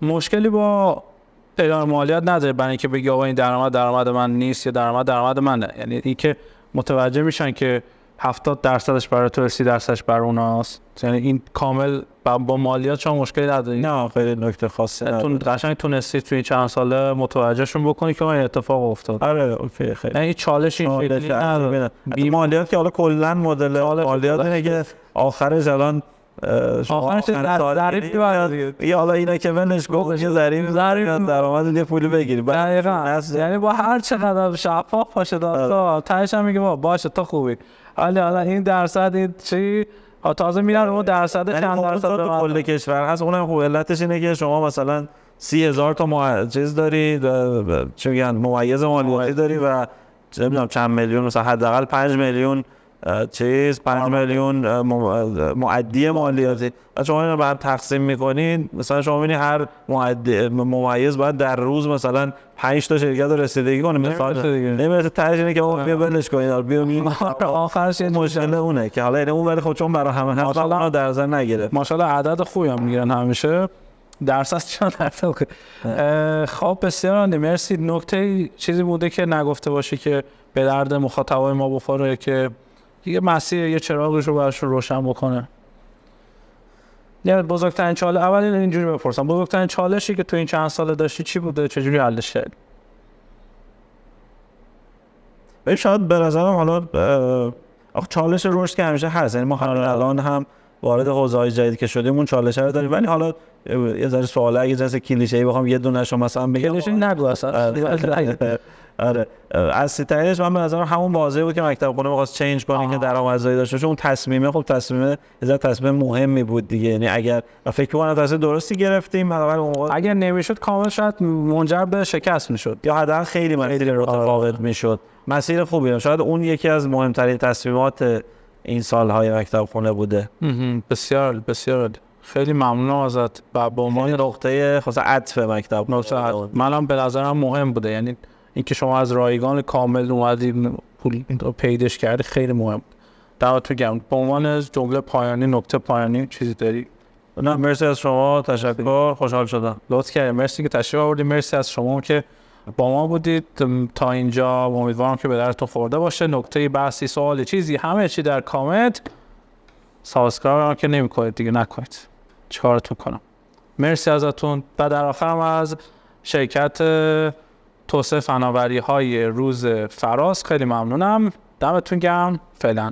مشکلی با اعلام مالیات نداره برای اینکه بگی آقا این درآمد من نیست یا درآمد منه؟ یعنی اینکه متوجه میشن که 70% برای تو 30% برای اوناست، یعنی این کامل با مالیات شما مشکلی نداری؟ نه خیلی نکته خاصی نداره. قشنگ تونستید توی این چند ساله متوجهشون بکنی که این اتفاق افتاد. آره اوکی خیلی. یعنی چالش این شکلی نداره. مالیات که حالا کلا مدل مالیات اینه که آخرش الان آخرش ظریف یا حالا اینا که ولش کن یه ظریف درآمد یه پولی بگیری. دقیقاً. یعنی با هر چقدر شفاف باشه داستان تهش هم میگه باشه تو خوبی، حالا این درصد این چی تازه میرن اون درصد چند درصد تو کل کشور هست. اونم خوب علتش اینه که شما مثلا 30,000 تا چیز داری، چی میگن ممیز مالیاتی داری و نمیدونم چند میلیون، مثلا حداقل 5 میلیون 5 میلیون معدی مالیاتی. شما اینو بعد تقسیم میکنین، مثلا شما میبینی هر ممیز باید در روز مثلا 5 تا شرکت رو رسیدگی کنه. مثلا نمیشه تهش اینه که بیا ولش کنین، بیا آخرش مشکل اونه که حالا اینه اون ولی خب چون برای همه هم در نظر نگرفت. ماشاءالله عدد خوبی هم میگیرن همیشه، درصد چند درصد. خب بسیار عالی، مرسی. نکته چیزی بوده که نگفته باشی که به درد مخاطبای ما بخوره که یه مسیر یه چراغی رو براشون روشن بکنه؟ یعنی بزرگترین چالش، اول اینجوری بپرسم، بزرگترین چالشی که تو این چند سال داشتی چی بوده؟ چجوری حلش کردی؟ شاید به نظرم حالا چالش رشد که همیشه هست، یعنی ما الان هم وارد حوزه‌های جدید که شدیم اون چالش رو داریم، ولی حالا یه ذره سواله اگه جنس کلیشه‌ای بخوام یه دونه‌شو مثلا بگم، کلیشه نگو اصلا. آره از ستایش من به نظرم همون واضحه بود که مکتب خونه می‌خواست چنج کنه که درآمدزایی داشته باشه. اون تصمیمه خب تصمیم مهمی بود دیگه، یعنی اگر فکر کنم تصمیم درستی گرفتیم، اگر نمیشد کامل شاید منجر به شکست میشد یا حداقل خیلی مسیر متفاوت میشد. مسیر خوبیه، شاید اون یکی از مهمترین تصمیمات این سال‌های مکتب خونه بوده. بسیار بسیار خیلی ممنونم ازت. با عنوان نقطه خاص عطف مکتب منم به نظرم مهم بوده، یعنی اینکه شما از رایگان کامل اومدید پول رو پیداش کردی خیلی مهم. دعوت میگم به عنوان جمله پایانی، نکته پایانی چیزی داری؟ نه مرسی از شما، تشکر، خوشحال شدم. لطف کردید، مرسی که تشریف آوردید، مرسی از شما که با ما بودید تا اینجا. امیدوارم که به درتون خورده باشه. نکته بحثی، سوالی، چیزی، همه چی در کامنت. سابسکرایب که نمی‌کنید دیگه نکنید، چیکارتون کنم. مرسی ازتون. و در آخرم از شرکت توسعه فناوری‌های روز فراز خیلی ممنونم. دمتون گرم. فعلا